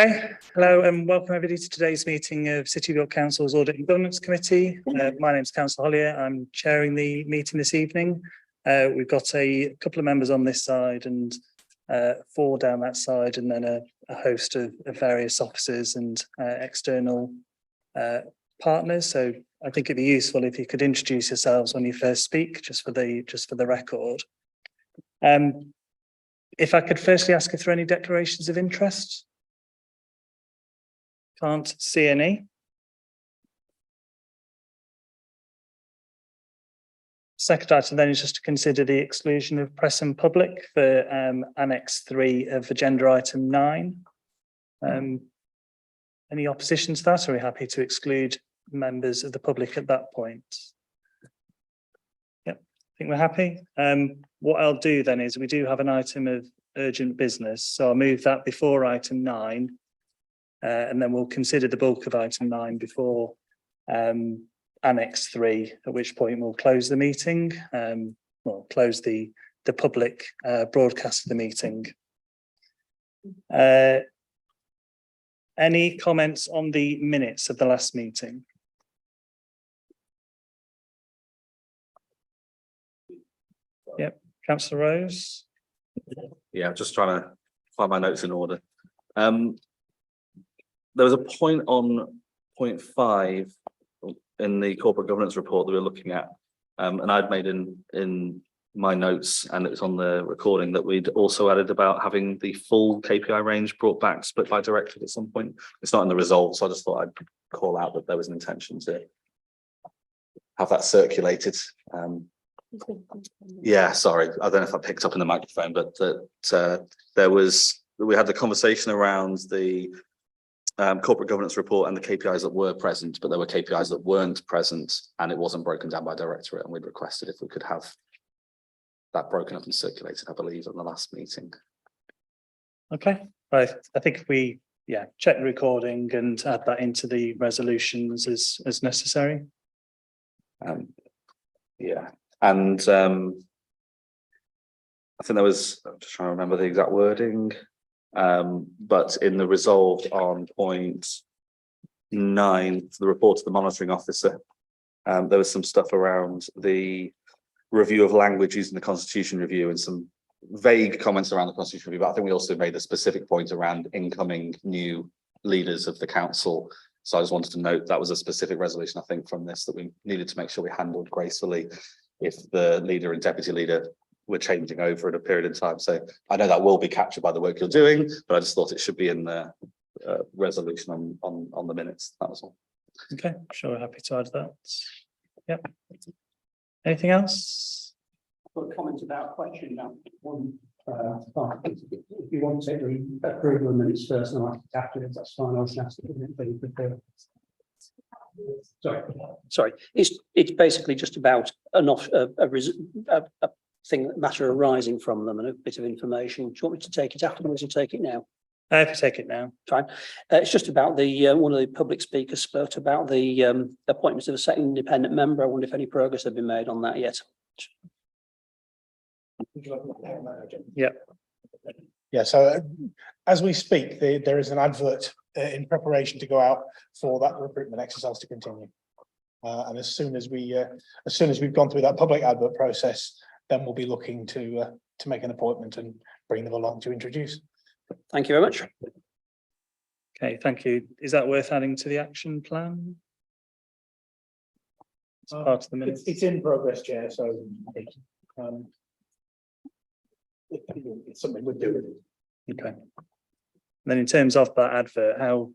Okay, hello and welcome everybody to today's meeting of City of York Council's Audit and Governance Committee. My name is Councillor Hollier. I'm chairing the meeting this evening. We've got a couple of members on this side and 4 down that side, and then a host of various officers and external partners. So I think it'd be useful if you could introduce yourselves when you first speak, just for the record. If I could firstly ask if there are any declarations of interest. Can't see any. Second item then is just to consider the exclusion of press and public for Annex 3 of agenda item 9. Any opposition to that, or are we happy to exclude members of the public at that point? Yep, I think we're happy. What I'll do then is we do have an item of urgent business, so I'll move that before item 9. And then we'll consider the bulk of item 9 before Annex 3, at which point we'll close the meeting, close the public broadcast of the meeting. Any comments on the minutes of the last meeting? Yep, Councillor Rose. Yeah, I'm just trying to find my notes in order. There was a point on point 5 in the corporate governance report that we were looking at, and I'd made in my notes, and it was on the recording, that we'd also added about having the full KPI range brought back, split by directorate at some point. It's not in the resolve, so I just thought I'd call out that there was an intention to have that circulated. Yeah, sorry, I don't know if I picked up in the microphone, but that we had the conversation around the corporate governance report and the KPIs that were present, but there were KPIs that weren't present, and it wasn't broken down by directorate, and we'd requested if we could have that broken up and circulated, I believe, at the last meeting. Okay, right. I think if we check the recording and add that into the resolutions as necessary. Yeah, and I think there was, I'm just trying to remember the exact wording. But in the resolved on point 9, the report to the monitoring officer, there was some stuff around the review of language using the Constitution review and some vague comments around the Constitution review. But I think we also made a specific point around incoming new leaders of the council. So I just wanted to note that was a specific resolution, I think, from this, that we needed to make sure we handled gracefully if the leader and deputy leader were changing over at a period of time. So I know that will be captured by the work you're doing, but I just thought it should be in the resolution on the minutes. That was all. Okay, sure, happy to add that. Yep. Anything else? I've got a comment about question about one part. If you want to take the approval of minutes first and afterwards, that's fine. I'll ask it. Sorry. It's basically just about a matter arising from them and a bit of information. Do you want me to take it afterwards or take it now? If you take it now. Fine. It's just about the one of the public speakers spoke about the appointments of a second independent member. I wonder if any progress had been made on that yet. Yeah, so as we speak, there is an advert in preparation to go out for that recruitment exercise to continue. And as soon as we've gone through that public advert process, then we'll be looking to make an appointment and bring them along to introduce. Thank you very much. Okay, thank you. Is that worth adding to the action plan? It's part of the minutes. It's in progress, Chair, so it's something we're doing. Okay. Then in terms of that advert, how,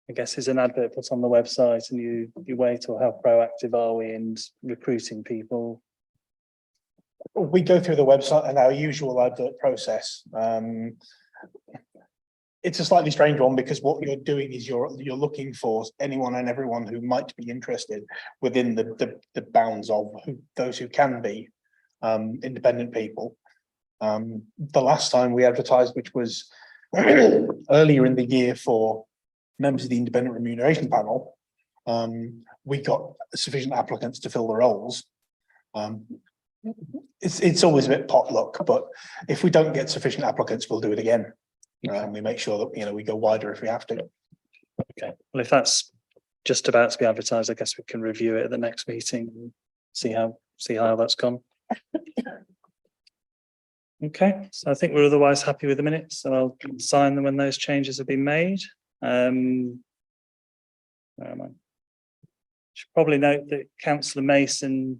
I guess, is an advert put on the website and you wait, or how proactive are we in recruiting people? We go through the website and our usual advert process. It's a slightly strange one because what you're doing is you're looking for anyone and everyone who might be interested within the bounds of those who can be independent people. The last time we advertised, which was earlier in the year, for members of the independent remuneration panel, we got sufficient applicants to fill the roles. It's always a bit potluck, but if we don't get sufficient applicants, we'll do it again. We make sure that, we go wider if we have to. Okay, well, if that's just about to be advertised, I guess we can review it at the next meeting and see how that's gone. Okay, so I think we're otherwise happy with the minutes, so I'll sign them when those changes have been made. Where am I? Should probably note that Councillor Mason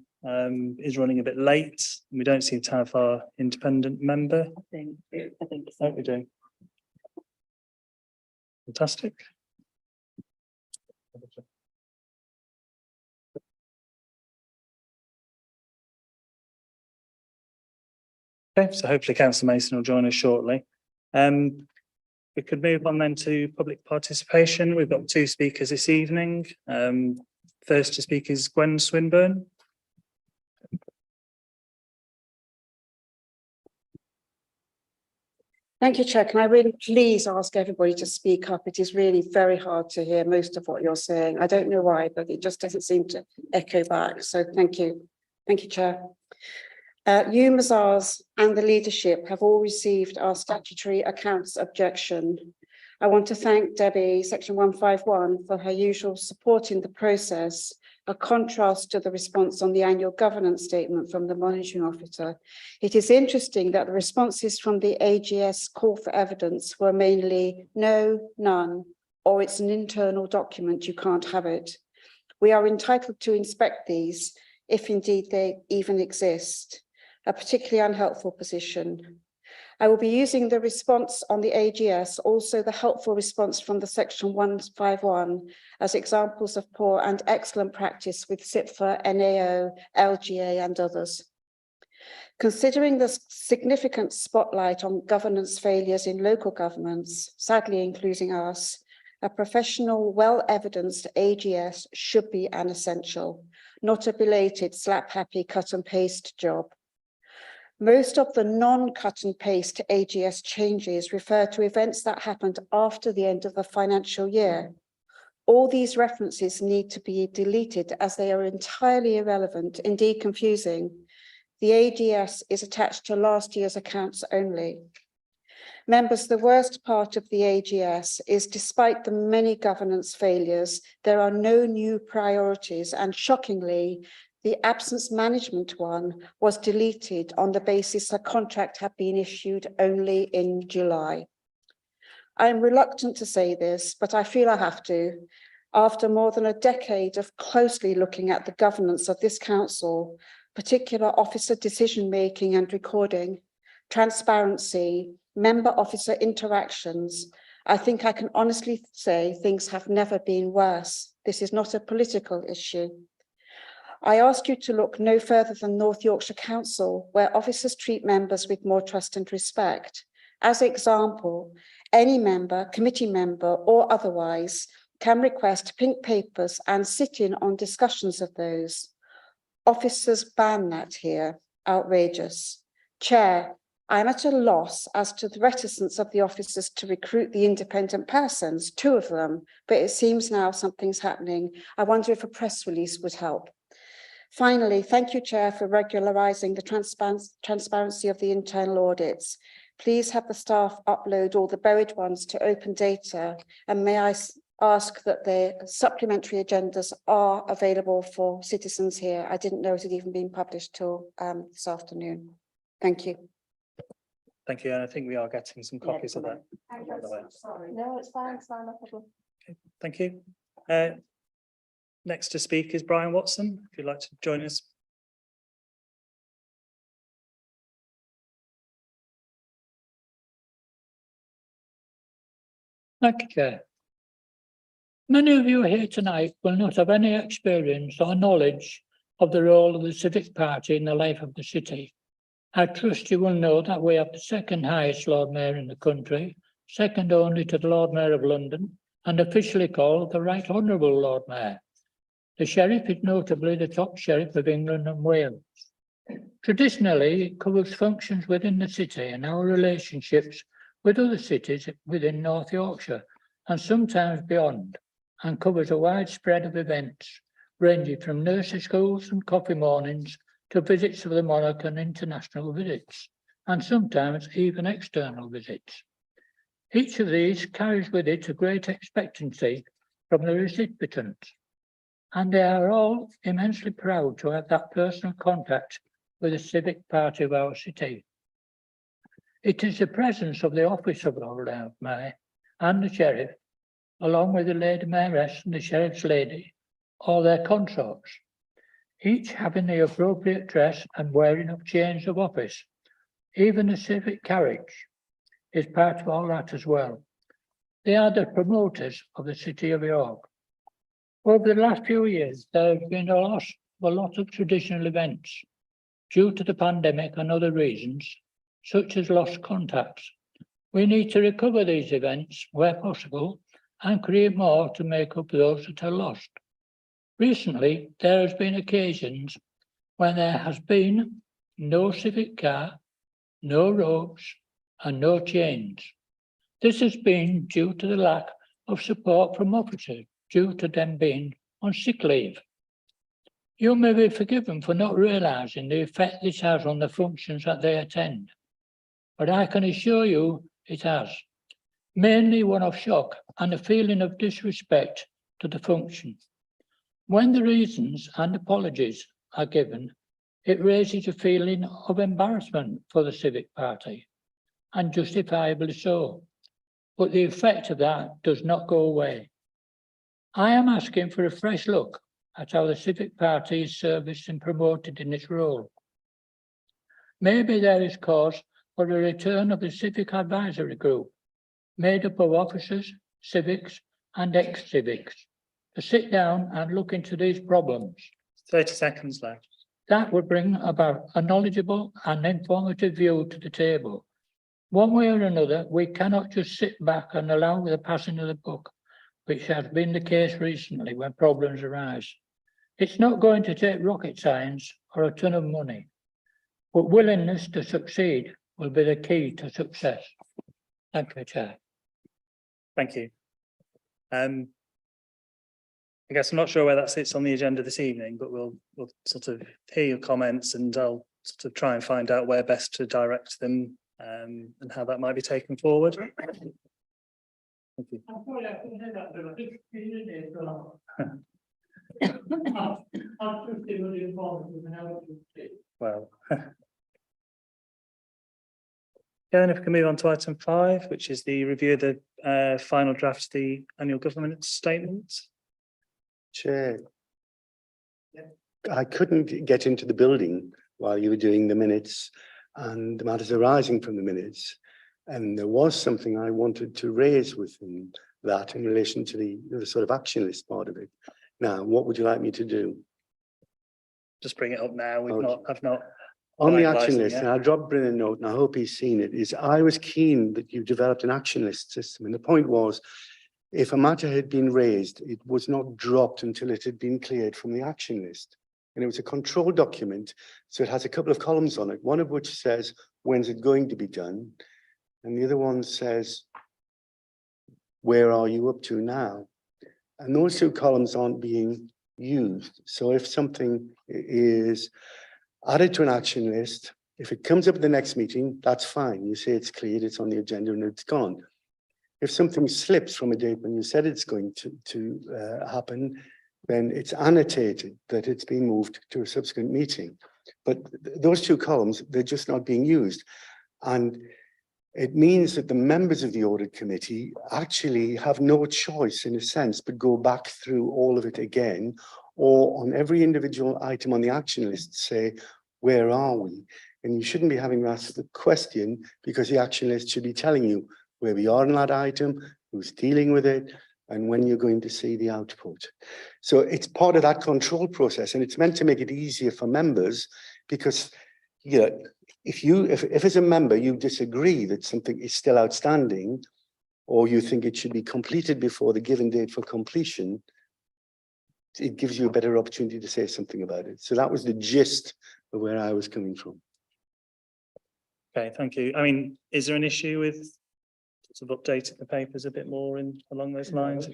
is running a bit late. We don't seem to have our independent member. I think Oh, we do. Fantastic. Okay, so hopefully Councillor Mason will join us shortly. We could move on then to public participation. We've got 2 speakers this evening. First to speak is Gwen Swinburne. Thank you, Chair. Can I really please ask everybody to speak up? It is really very hard to hear most of what you're saying. I don't know why, but it just doesn't seem to echo back. So thank you. Thank you, Chair. You, Mazars, and the leadership have all received our statutory accounts objection. I want to thank Debbie, Section 151, for her usual support in the process, a contrast to the response on the annual governance statement from the monitoring officer. It is interesting that the responses from the AGS call for evidence were mainly no, none, or it's an internal document, you can't have it. We are entitled to inspect these, if indeed they even exist, a particularly unhelpful position. I will be using the response on the AGS, also the helpful response from the Section 151, as examples of poor and excellent practice with SIPFA, NAO, LGA, and others. Considering the significant spotlight on governance failures in local governments, sadly including us, a professional, well-evidenced AGS should be an essential, not a belated, slap-happy, cut-and-paste job. Most of the non-cut and paste AGS changes refer to events that happened after the end of the financial year. All these references need to be deleted as they are entirely irrelevant, indeed confusing. The AGS is attached to last year's accounts only. Members, the worst part of the AGS is despite the many governance failures, there are no new priorities, and shockingly, the absence management one was deleted on the basis a contract had been issued only in July. I am reluctant to say this, but I feel I have to. After more than a decade of closely looking at the governance of this council, particular officer decision-making and recording, transparency, member officer interactions, I think I can honestly say things have never been worse. This is not a political issue. I ask you to look no further than North Yorkshire Council, where officers treat members with more trust and respect. As example, any member, committee member or otherwise, can request pink papers and sit in on discussions of those. Officers ban that here. Outrageous. Chair, I'm at a loss as to the reticence of the officers to recruit the independent persons, 2 of them, but it seems now something's happening. I wonder if a press release would help. Finally, thank you, Chair, for regularising the transparency of the internal audits. Please have the staff upload all the buried ones to open data, and may I ask that the supplementary agendas are available for citizens here. I didn't know it had even been published till this afternoon. Thank you. Thank you, and I think we are getting some copies of that. Sorry. No, it's fine, no problem. Okay, thank you. Next to speak is Brian Watson, if you'd like to join us. Thank you, Chair. Many of you here tonight will not have any experience or knowledge of the role of the civic party in the life of the city. I trust you will know that we have the 2nd highest Lord Mayor in the country, second only to the Lord Mayor of London, and officially called the Right Honourable Lord Mayor. The Sheriff is notably the top Sheriff of England and Wales. Traditionally, it covers functions within the city and our relationships with other cities within North Yorkshire and sometimes beyond, and covers a wide spread of events ranging from nursery schools and coffee mornings to visits of the monarch and international visits, and sometimes even external visits. Each of these carries with it a great expectancy from the recipients, and they are all immensely proud to have that personal contact with the civic party of our city. It is the presence of the office of Lord Mayor and the Sheriff, along with the Lady Mayoress and the Sheriff's Lady, or their consorts, each having the appropriate dress and wearing of chains of office. Even the civic carriage is part of all that as well. They are the promoters of the City of York. Over the last few years, there has been a lot of traditional events due to the pandemic and other reasons, such as lost contacts. We need to recover these events where possible and create more to make up those that are lost. Recently, there has been occasions when there has been no civic car, no ropes, and no chains. This has been due to the lack of support from officers due to them being on sick leave. You may be forgiven for not realising the effect this has on the functions that they attend, but I can assure you it has. Mainly one of shock and a feeling of disrespect to the function. When the reasons and apologies are given, it raises a feeling of embarrassment for the civic party, and justifiably so. But the effect of that does not go away. I am asking for a fresh look at how the civic party is serviced and promoted in its role. Maybe there is cause for a return of the civic advisory group, made up of officers, civics, and ex-civics, to sit down and look into these problems. 30 seconds left. That would bring about a knowledgeable and informative view to the table. One way or another, we cannot just sit back and allow the passing of the buck, which has been the case recently when problems arise. It's not going to take rocket science or a ton of money, but willingness to succeed will be the key to success. Thank you, Chair. Thank you. I guess I'm not sure where that sits on the agenda this evening, but we'll sort of hear your comments and I'll sort of try and find out where best to direct them and how that might be taken forward. Thank you. I'm sorry, I couldn't hear that, but I just didn't hear for long. I'll just give you the Well. Again, if we can move on to item 5, which is the review of the final draft of the annual government statement. Chair. I couldn't get into the building while you were doing the minutes and the matters arising from the minutes. And there was something I wanted to raise within that in relation to the sort of action list part of it. Now, what would you like me to do? Just bring it up now. I've not. On the finalised action it list, yet. and I dropped Bryn a note, and I hope he's seen it, is I was keen that you developed an action list system. And the point was, if a matter had been raised, it was not dropped until it had been cleared from the action list. And it was a control document, so it has a couple of columns on it, one of which says, when's it going to be done? And the other one says, where are you up to now? And those two columns aren't being used. So if something is added to an action list, if it comes up at the next meeting, that's fine. You say it's cleared, it's on the agenda and it's gone. If something slips from a date when you said it's going to happen, then it's annotated that it's been moved to a subsequent meeting. But those two columns, they're just not being used. And it means that the members of the audit committee actually have no choice in a sense, but go back through all of it again, or on every individual item on the action list, say, where are we? And you shouldn't be having to ask the question because the action list should be telling you where we are on that item, who's dealing with it, and when you're going to see the output. So it's part of that control process, and it's meant to make it easier for members because, you know, if as a member you disagree that something is still outstanding, or you think it should be completed before the given date for completion, it gives you a better opportunity to say something about it. So that was the gist of where I was coming from. Okay, thank you. I mean, is there an issue with sort of updating the papers a bit more along those lines?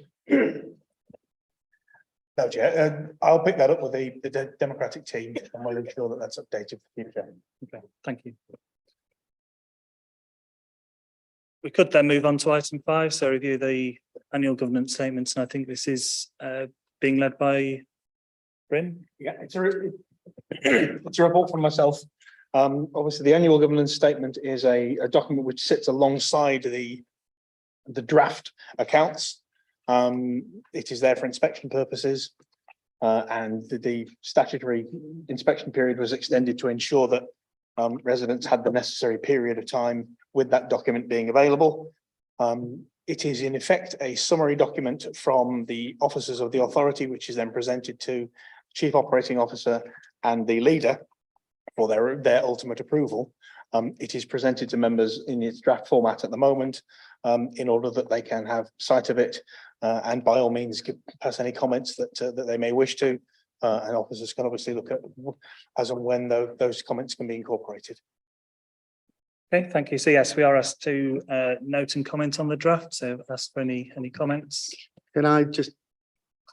No, Chair, I'll pick that up with the Democratic team and we'll ensure that that's updated for the future. Okay, thank you. We could then move on to item 5, so review the annual governance statements, and I think this is being led by Bryn. Yeah, it's a report from myself. Obviously, the annual governance statement is a document which sits alongside the draft accounts. It is there for inspection purposes. And the statutory inspection period was extended to ensure that residents had the necessary period of time with that document being available. It is in effect a summary document from the officers of the authority, which is then presented to Chief Operating Officer and the leader for their ultimate approval. It is presented to members in its draft format at the moment, in order that they can have sight of it, and by all means pass any comments that they may wish to, and officers can obviously look at as and when those comments can be incorporated. Okay, thank you. So yes, we are asked to note and comment on the draft, so ask for any comments. Can I just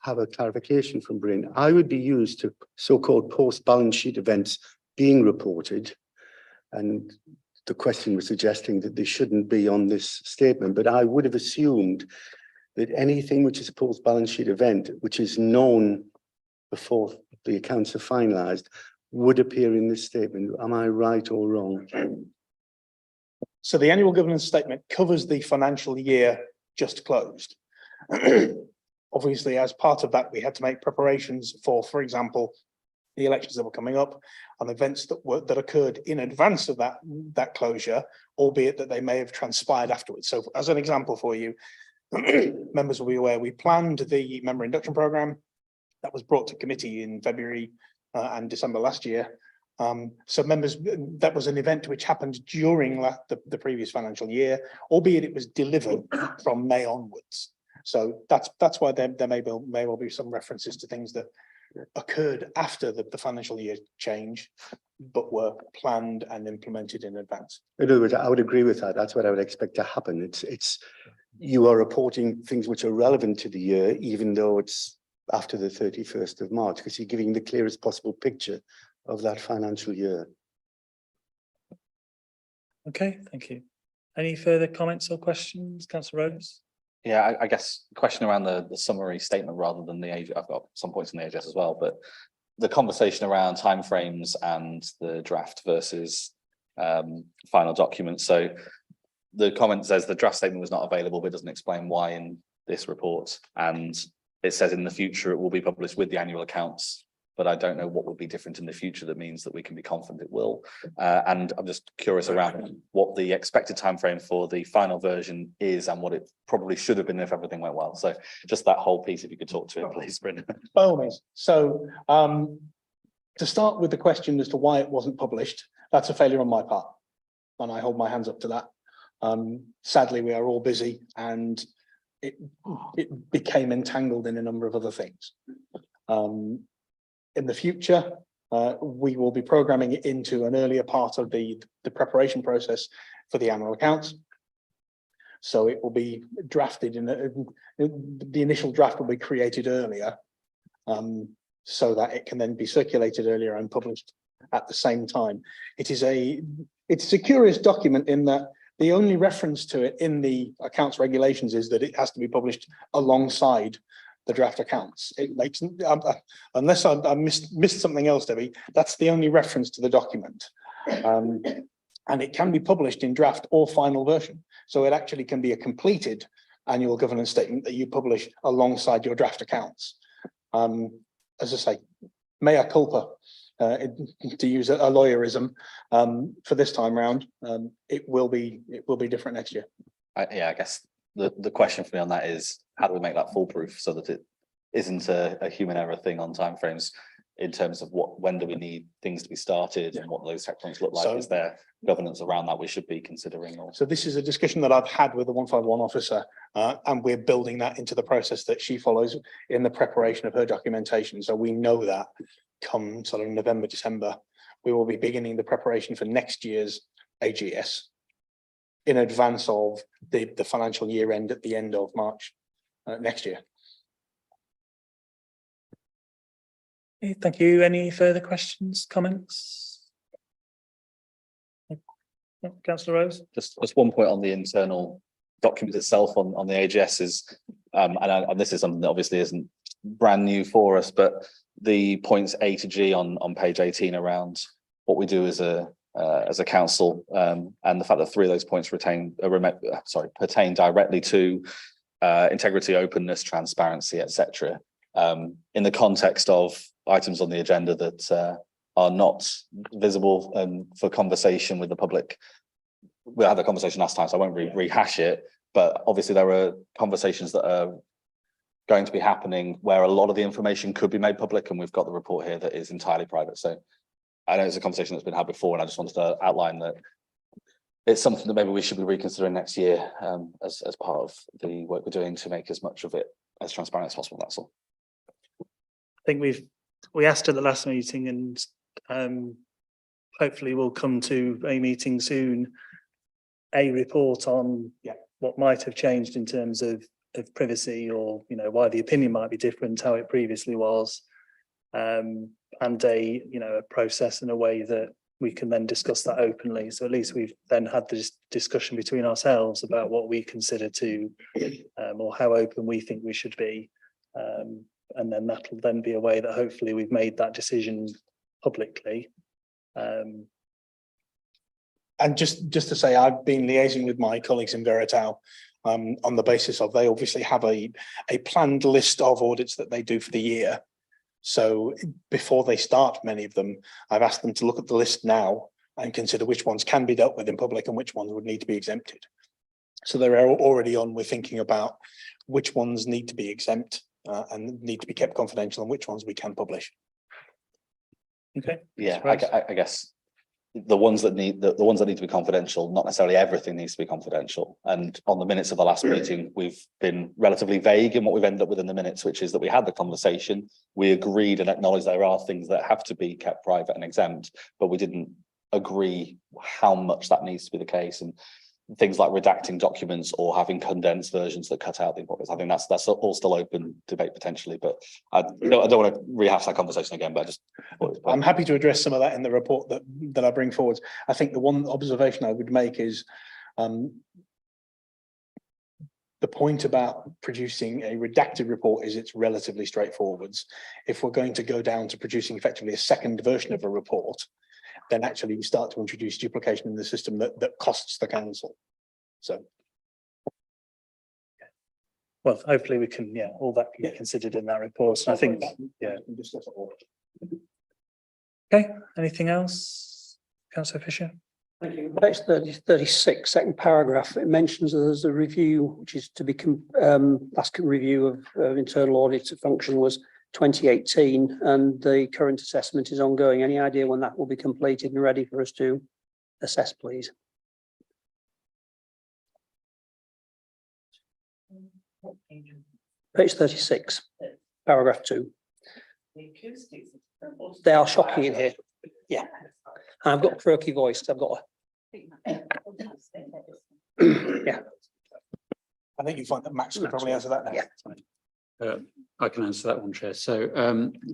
have a clarification from Bryn? I would be used to so-called post-balance sheet events being reported, and the question was suggesting that they shouldn't be on this statement, but I would have assumed that anything which is a post-balance sheet event, which is known before the accounts are finalised, would appear in this statement. Am I right or wrong? So the annual governance statement covers the financial year just closed. Obviously, as part of that, we had to make preparations for example, the elections that were coming up and events that occurred in advance of that closure, albeit that they may have transpired afterwards. So as an example for you, members will be aware, we planned the member induction programme that was brought to committee in February and December last year. So members, that was an event which happened during the previous financial year, albeit it was delivered from May onwards. So that's why there may well be some references to things that occurred after the financial year change, but were planned and implemented in advance. In other words, I would agree with that. That's what I would expect to happen. It's you are reporting things which are relevant to the year, even though it's after the 31st of March, because you're giving the clearest possible picture of that financial year. Okay, thank you. Any further comments or questions, Councillor Rhodes? Yeah, I guess the question around the summary statement rather than the age, I've got some points in the AGS as well, but the conversation around timeframes and the draft versus final document. So the comment says the draft statement was not available, but it doesn't explain why in this report. And it says in the future it will be published with the annual accounts, but I don't know what will be different in the future that means that we can be confident it will. And I'm just curious around what the expected timeframe for the final version is and what it probably should have been if everything went well. So just that whole piece, if you could talk to it, please, Bryn. By all means. So to start with the question as to why it wasn't published, that's a failure on my part, and I hold my hands up to that. Sadly, we are all busy and it became entangled in a number of other things. In the future, we will be programming it into an earlier part of the preparation process for the annual accounts. So it will be drafted the initial draft will be created earlier, so that it can then be circulated earlier and published at the same time. It's a curious document in that the only reference to it in the accounts regulations is that it has to be published alongside the draft accounts. It makes, unless I missed something else, Debbie, that's the only reference to the document. And it can be published in draft or final version. So it actually can be a completed annual governance statement that you publish alongside your draft accounts. As I say, mea culpa, to use a lawyerism, for this time round. It will be different next year. Yeah, I guess the question for me on that is, how do we make that foolproof so that it isn't a human error thing on timeframes in terms of when do we need things to be started and what those checkpoints look like? So, is there governance around that we should be considering? Or... So this is a discussion that I've had with the 151 officer, and we're building that into the process that she follows in the preparation of her documentation. So we know that come sort of November, December, we will be beginning the preparation for next year's AGS in advance of the financial year end at the end of March next year. Okay, thank you. Any further questions, comments? Councillor Rose? Just one point on the internal document itself on the AGS is, and this is something that obviously isn't brand new for us, but the points A to G on page 18 around what we do as a council, and the fact that 3 of those points pertain directly to integrity, openness, transparency, etc. In the context of items on the agenda that are not visible for conversation with the public. We had a conversation last time, so I won't rehash it, but obviously there are conversations that are going to be happening where a lot of the information could be made public, and we've got the report here that is entirely private. So I know it's a conversation that's been had before, and I just wanted to outline that it's something that maybe we should be reconsidering next year as part of the work we're doing to make as much of it as transparent as possible. That's all. I think we asked at the last meeting, and hopefully we'll come to a meeting soon, a report on what might have changed in terms of privacy, or why the opinion might be different, how it previously was, and a process in a way that we can then discuss that openly. So at least we've then had this discussion between ourselves about what we consider to or how open we think we should be, and then that'll then be a way that hopefully we've made that decision publicly. And just to say, I've been liaising with my colleagues in Veritao on the basis of they obviously have a planned list of audits that they do for the year. So before they start many of them, I've asked them to look at the list now and consider which ones can be dealt with in public and which ones would need to be exempted. So they're already on with thinking about which ones need to be exempt and need to be kept confidential, and which ones we can publish. Okay. Yeah, I guess the ones that need the ones that need to be confidential, not necessarily everything needs to be confidential. And on the minutes of the last meeting, we've been relatively vague in what we've ended up with in the minutes, which is that we had the conversation, we agreed and acknowledged there are things that have to be kept private and exempt, but we didn't agree how much that needs to be the case. And things like redacting documents or having condensed versions that cut out the importance. I think that's all still open debate potentially, but I don't want to rehash that conversation again, but I'm happy to address some of that in the report that I bring forward. I think the one observation I would make is the point about producing a redacted report is it's relatively straightforward. If we're going to go down to producing effectively a second version of a report, then actually we start to introduce duplication in the system that costs the council. So, Well, hopefully we can, all that can be considered in that report. And I think, Okay, anything else, Councillor Fisher? Thank you. Page 36, second paragraph, it mentions that there's a review, which is to be last review of internal audit function was 2018, and the current assessment is ongoing. Any idea when that will be completed and ready for us to assess, please? Page 36, paragraph 2. They are shocking in here. Yeah, I've got a croaky voice. I've got yeah. I think you find that Max can probably answer that now. Yeah. I can answer that one, Chair. So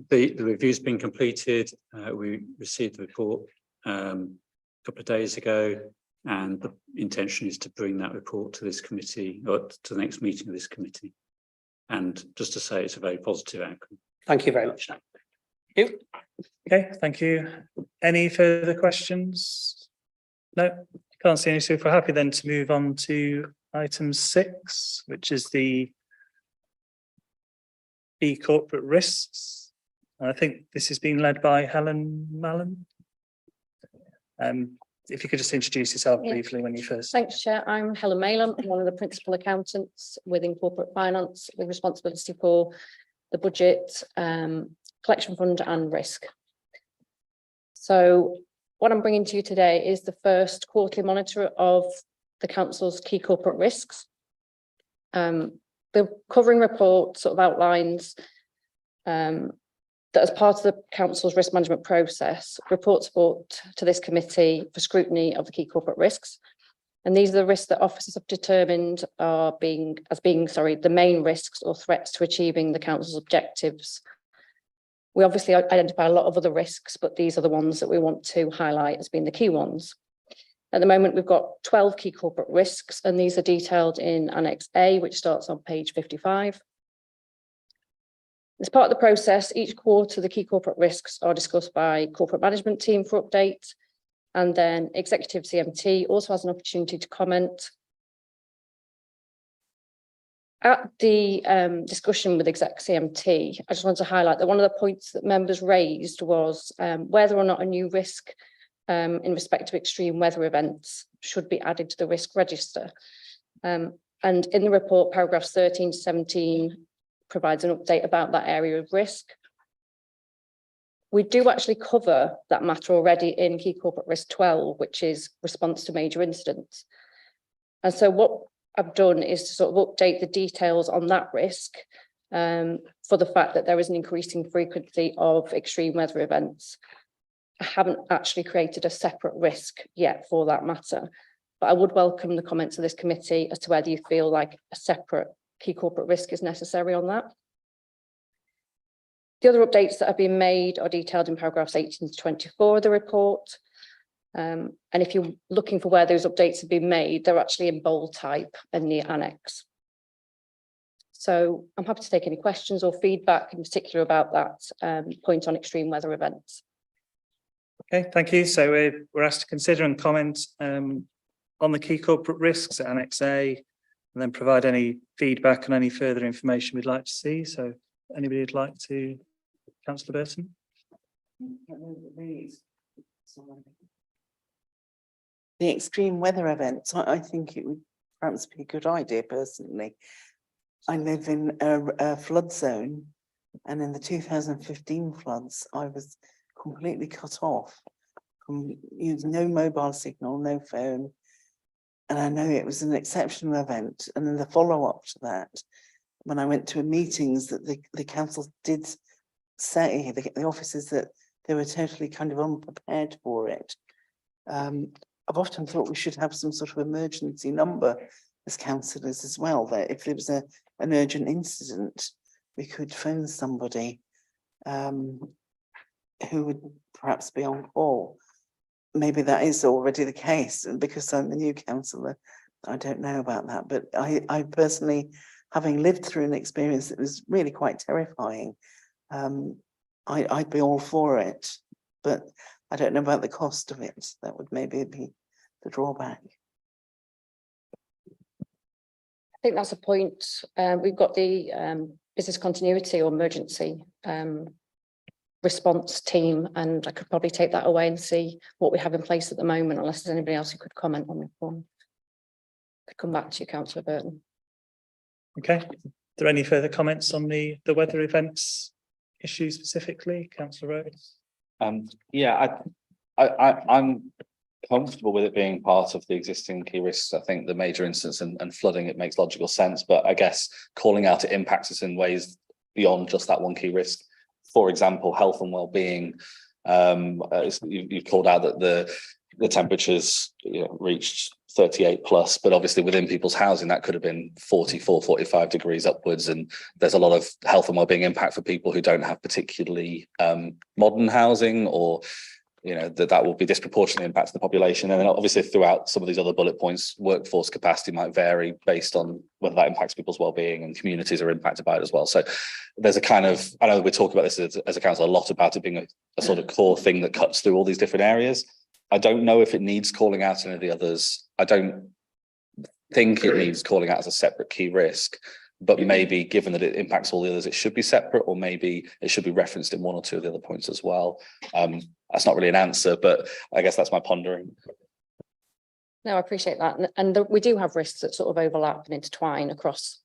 the review's been completed. We received the report a couple of days ago, and the intention is to bring that report to this committee or to the next meeting of this committee. And just to say, it's a very positive outcome. Thank you very much. Thank you. Okay, thank you. Any further questions? No, can't see any. So if we're happy then to move on to item 6, which is the corporate risks. And I think this is being led by Helen Mallon. If you could just introduce yourself briefly when you first. Thanks, Chair. I'm Helen Malem. I'm one of the principal accountants within corporate finance with responsibility for the budget, collection fund and risk. So what I'm bringing to you today is the first quarterly monitor of the council's key corporate risks. The covering report sort of outlines that as part of the council's risk management process, reports brought to this committee for scrutiny of the key corporate risks. And these are the risks that officers have determined are being the main risks or threats to achieving the council's objectives. We obviously identify a lot of other risks, but these are the ones that we want to highlight as being the key ones. At the moment, we've got 12 key corporate risks, and these are detailed in Annex A, which starts on page 55. As part of the process, each quarter, the key corporate risks are discussed by corporate management team for update, and then executive CMT also has an opportunity to comment. At the discussion with exec CMT, I just want to highlight that one of the points that members raised was whether or not a new risk in respect of extreme weather events should be added to the risk register. And in the report, paragraphs 13 to 17 provides an update about that area of risk. We do actually cover that matter already in Key Corporate Risk 12, which is response to major incidents. And so what I've done is to sort of update the details on that risk for the fact that there is an increasing frequency of extreme weather events. I haven't actually created a separate risk yet for that matter, but I would welcome the comments of this committee as to whether you feel like a separate key corporate risk is necessary on that. The other updates that have been made are detailed in paragraphs 18 to 24 of the report. And if you're looking for where those updates have been made, they're actually in bold type in the annex. So I'm happy to take any questions or feedback in particular about that point on extreme weather events. Okay, thank you. So we're asked to consider and comment on the key corporate risks at Annex A, and then provide any feedback on any further information we'd like to see. So anybody would like to, Councillor Burton? The extreme weather events, I think it would perhaps be a good idea personally. I live in a flood zone, and in the 2015 floods, I was completely cut off from using no mobile signal, no phone. And I know it was an exceptional event. And then the follow-up to that, when I went to meetings that the council did say, the officers, that they were totally kind of unprepared for it. I've often thought we should have some sort of emergency number as councillors as well, that if there was an urgent incident, we could phone somebody who would perhaps be on call. Maybe that is already the case, and because I'm the new councillor, I don't know about that. But I personally, having lived through an experience that was really quite terrifying, I'd be all for it. But I don't know about the cost of it. That would maybe be the drawback. I think that's a point. We've got the business continuity or emergency response team, and I could probably take that away and see what we have in place at the moment, unless there's anybody else who could comment on this one. Could come back to you, Councillor Burton. Okay. Are there any further comments on the weather events issue specifically, Councillor Rhodes? Yeah, I'm comfortable with it being part of the existing key risks. I think the major incidents and flooding, it makes logical sense, but I guess calling out it impacts us in ways beyond just that one key risk. For example, health and well-being. You've called out that the temperatures reached 38 plus, but obviously within people's housing that could have been 44, 45 degrees upwards, and there's a lot of health and well-being impact for people who don't have particularly modern housing, or that will be disproportionately impact to the population. And then obviously throughout some of these other bullet points, workforce capacity might vary based on whether that impacts people's well-being, and communities are impacted by it as well. So there's a kind of, I know we're talking about this as a council a lot about it being a sort of core thing that cuts through all these different areas. I don't know if it needs calling out any of the others. I don't think it needs calling out as a separate key risk, but maybe given that it impacts all the others, it should be separate, or maybe it should be referenced in one or two of the other points as well. That's not really an answer, but I guess that's my pondering. No, I appreciate that. And we do have risks that sort of overlap and intertwine across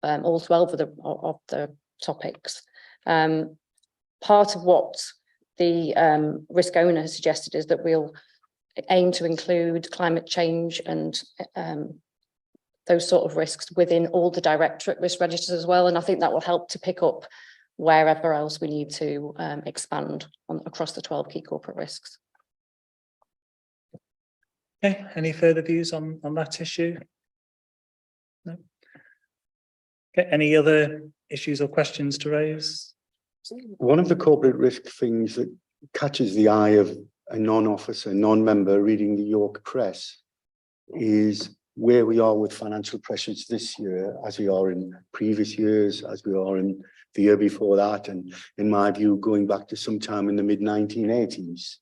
all 12 of the topics. Part of what the risk owner has suggested is that we'll aim to include climate change and those sort of risks within all the directorate risk registers as well. And I think that will help to pick up wherever else we need to expand across the 12 key corporate risks. Okay, any further views on that issue? No. Okay, any other issues or questions to raise? One of the corporate risk things that catches the eye of a non-officer, non-member reading the York Press is where we are with financial pressures this year, as we are in previous years, as we are in the year before that, and in my view, going back to sometime in the mid-1980s.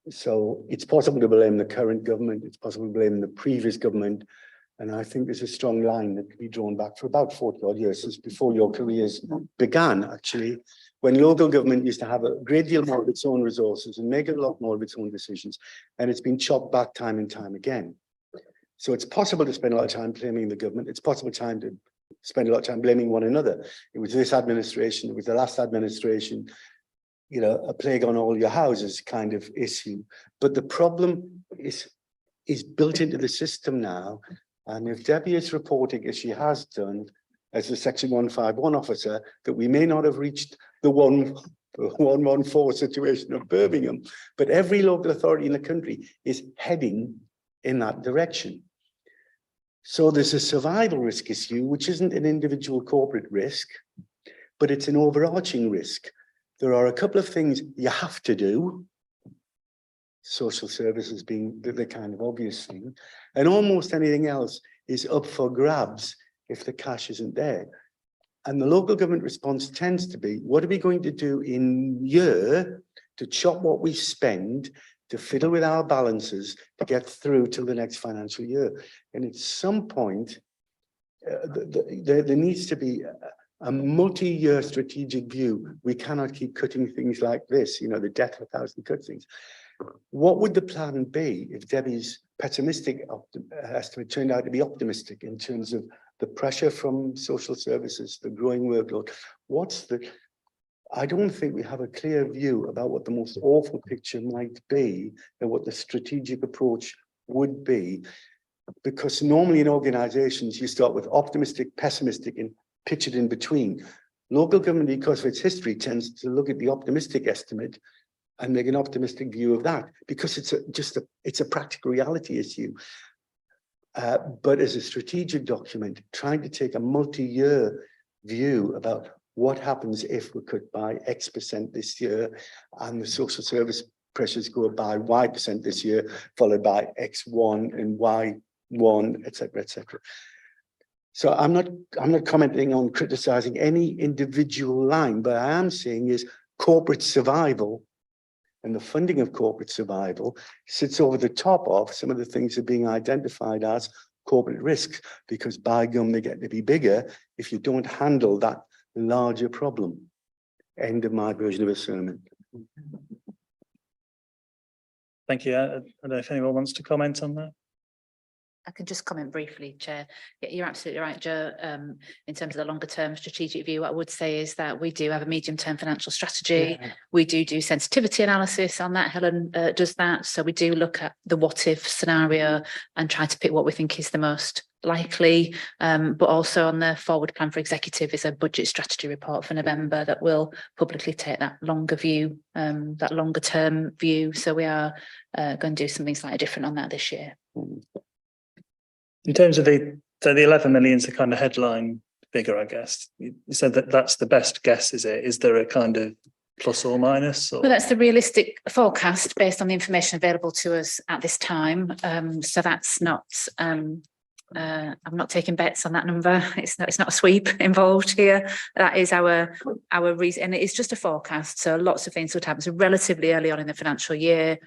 So it's possible to blame the current government, it's possible to blame the previous government, and I think there's a strong line that can be drawn back for about 40 odd years, since before your careers began, actually, when local government used to have a great deal more of its own resources and make a lot more of its own decisions, and it's been chopped back time and time again. So it's possible to spend a lot of time blaming the government. It's possible to spend a lot of time blaming one another. It was this administration, it was the last administration, you know, a plague on all your houses kind of issue. But the problem is built into the system now. And if Debbie is reporting, as she has done, as a Section 151 officer, that we may not have reached the 114 situation of Birmingham, but every local authority in the country is heading in that direction. So there's a survival risk issue, which isn't an individual corporate risk, but it's an overarching risk. There are a couple of things you have to do, social services being the kind of obvious thing, and almost anything else is up for grabs if the cash isn't there. And the local government response tends to be, what are we going to do in year to chop what we spend, to fiddle with our balances, to get through till the next financial year? And at some point, there needs to be a multi-year strategic view. We cannot keep cutting things like this, you know, the death of a thousand cut things. What would the plan be if Debbie's pessimistic estimate turned out to be optimistic in terms of the pressure from social services, the growing workload? I don't think we have a clear view about what the most awful picture might be and what the strategic approach would be. Because normally in organizations, you start with optimistic, pessimistic, and pitch it in between. Local government, because of its history, tends to look at the optimistic estimate and make an optimistic view of that, because it's a practical reality issue. But as a strategic document, trying to take a multi-year view about what happens if we cut by X% this year and the social service pressures go by Y% this year, followed by X1 and Y1, etc., etc. So I'm not commenting on criticizing any individual line, but I am saying is corporate survival and the funding of corporate survival sits over the top of some of the things that are being identified as corporate risks, because by gum, they get to be bigger if you don't handle that larger problem. End of my version of a sermon. Thank you. I don't know if anyone wants to comment on that. I can just comment briefly, Chair. Yeah, you're absolutely right, Joe. In terms of the longer term strategic view, what I would say is that we do have a medium term financial strategy. Yeah. We do sensitivity analysis on that. Helen does that. So we do look at the what if scenario and try to pick what we think is the most likely. But also on the forward plan for executive is a budget strategy report for November that will publicly take that longer view, that longer term view. So we are going to do something slightly different on that this year. In terms of the 11 million is the kind of headline figure, I guess. You said that that's the best guess, is it? Is there a kind of plus or minus? Or? Well, that's the realistic forecast based on the information available to us at this time. So that's not, I'm not taking bets on that number. It's not a sweep involved here. That is our reason, and it's just a forecast. So lots of things would happen. So relatively early on in the financial year.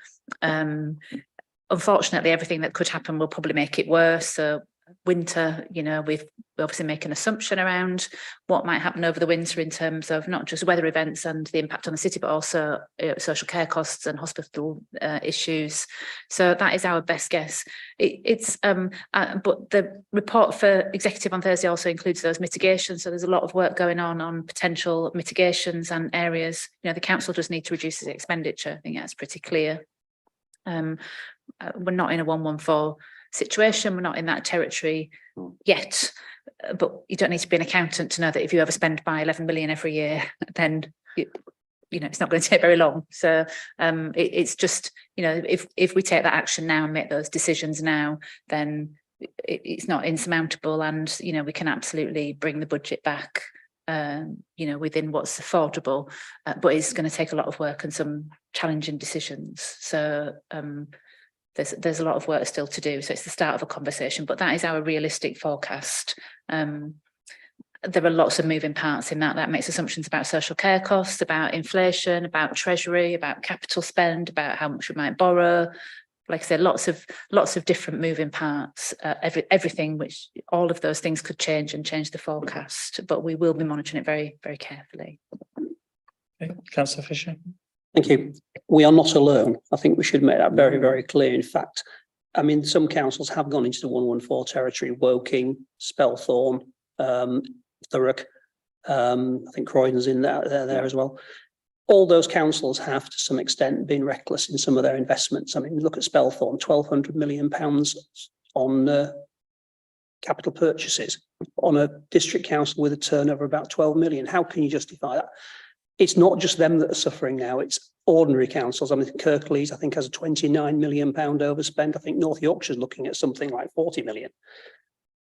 Unfortunately, everything that could happen will probably make it worse. So winter, you know, we obviously make an assumption around what might happen over the winter in terms of not just weather events and the impact on the city, but also social care costs and hospital issues. So that is our best guess. But the report for executive on Thursday also includes those mitigations. So there's a lot of work going on potential mitigations and areas. You know, the council does need to reduce its expenditure. I think that's pretty clear. We're not in a 114 situation. We're not in that territory yet, but you don't need to be an accountant to know that if you overspend by 11 million every year, then you know it's not going to take very long. So it's just, you know, if we take that action now and make those decisions now, then it's not insurmountable, and you know we can absolutely bring the budget back you know, within what's affordable, but it's going to take a lot of work and some challenging decisions. So there's a lot of work still to do. So it's the start of a conversation, but that is our realistic forecast. There are lots of moving parts in that. That makes assumptions about social care costs, about inflation, about Treasury, about capital spend, about how much we might borrow. Like I said, lots of different moving parts. Everything, which all of those things could change and change the forecast. But we will be monitoring it very, very carefully. Okay. Councillor Fisher. Thank you. We are not alone. I think we should make that very, very clear. In fact, I mean, some councils have gone into the 114 territory, Woking, Spelthorne, Thurrock, I think Croydon's in there as well. All those councils have to some extent been reckless in some of their investments. I mean, look at Spelthorne, £1,200 million on capital purchases on a district council with a turnover of about 12 million. How can you justify that? It's not just them that are suffering now, it's ordinary councils. I mean, Kirklees, I think, has a £29 million overspend. I think North Yorkshire's looking at something like 40 million.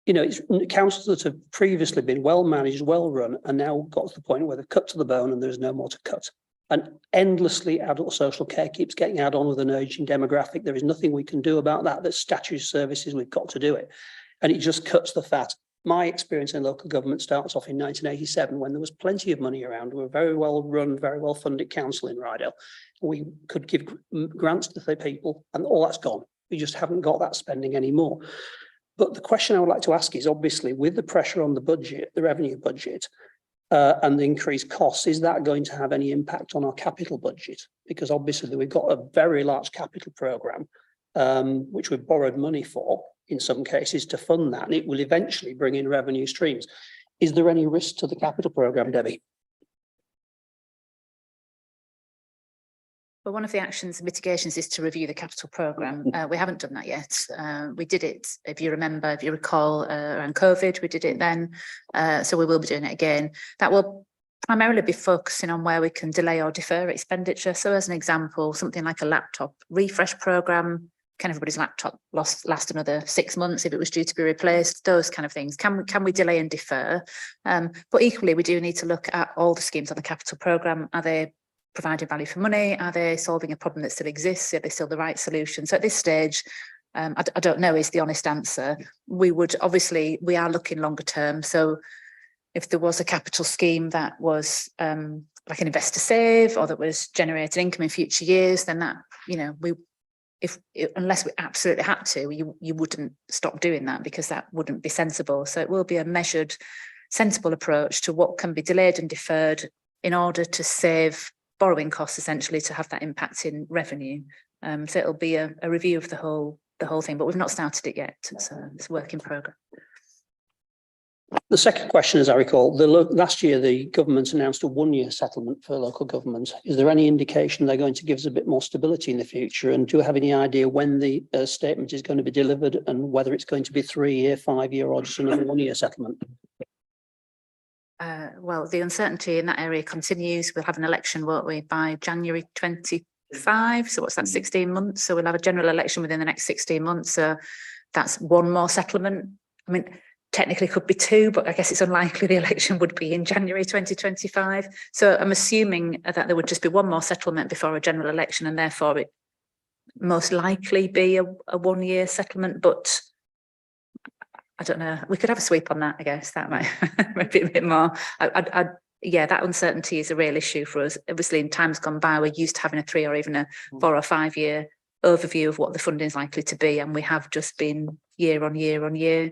You know, it's councils that have previously been well managed, well run, and now got to the point where they've cut to the bone and there's no more to cut. And endlessly adult social care keeps getting added on with an aging demographic. There is nothing we can do about that. There's statutory services, we've got to do it. And it just cuts the fat. My experience in local government starts off in 1987 when there was plenty of money around. We were very well run, very well funded council in Rydale. We could give grants to the people and all that's gone. We just haven't got that spending anymore. But the question I would like to ask is, obviously, with the pressure on the budget, the revenue budget, and the increased costs, is that going to have any impact on our capital budget? Because obviously we've got a very large capital programme, which we've borrowed money for, in some cases, to fund that, and it will eventually bring in revenue streams. Is there any risk to the capital programme, Debbie? Well, one of the actions and mitigations is to review the capital programme. We haven't done that yet. We did it, if you remember, if you recall, around COVID, we did it then. So we will be doing it again. That will primarily be focusing on where we can delay or defer expenditure. So as an example, something like a laptop refresh programme, can everybody's laptop last another 6 months if it was due to be replaced? Those kind of things. Can we delay and defer? But equally, we do need to look at all the schemes on the capital programme. Are they providing value for money? Are they solving a problem that still exists? Are they still the right solution? So at this stage, I don't know is the honest answer. We are looking longer term. So if there was a capital scheme that was like an investor save or that was generating income in future years, then that, you know, unless we absolutely had to, you wouldn't stop doing that because that wouldn't be sensible. So it will be a measured, sensible approach to what can be delayed and deferred in order to save borrowing costs, essentially, to have that impact in revenue. So it'll be a review of the whole thing, but we've not started it yet. It's a work in progress. The second question, as I recall, last year the government announced a 1-year settlement for local government. Is there any indication they're going to give us a bit more stability in the future? And do you have any idea when the statement is going to be delivered and whether it's going to be 3-year, 5-year, or just another 1-year settlement? Well, the uncertainty in that area continues. We'll have an election, won't we, by January 25. So what's that, 16 months? So we'll have a general election within the next 16 months. So that's one more settlement. I mean, technically could be 2, but I guess it's unlikely the election would be in January 2025. So I'm assuming that there would just be one more settlement before a general election, and therefore it most likely be a 1-year settlement. But I don't know. We could have a sweep on that, I guess. That might be a bit more. Yeah, that uncertainty is a real issue for us. Obviously, in times gone by, we're used to having a 3 or even a 4 or 5 year overview of what the funding is likely to be, and we have just been year on year on year.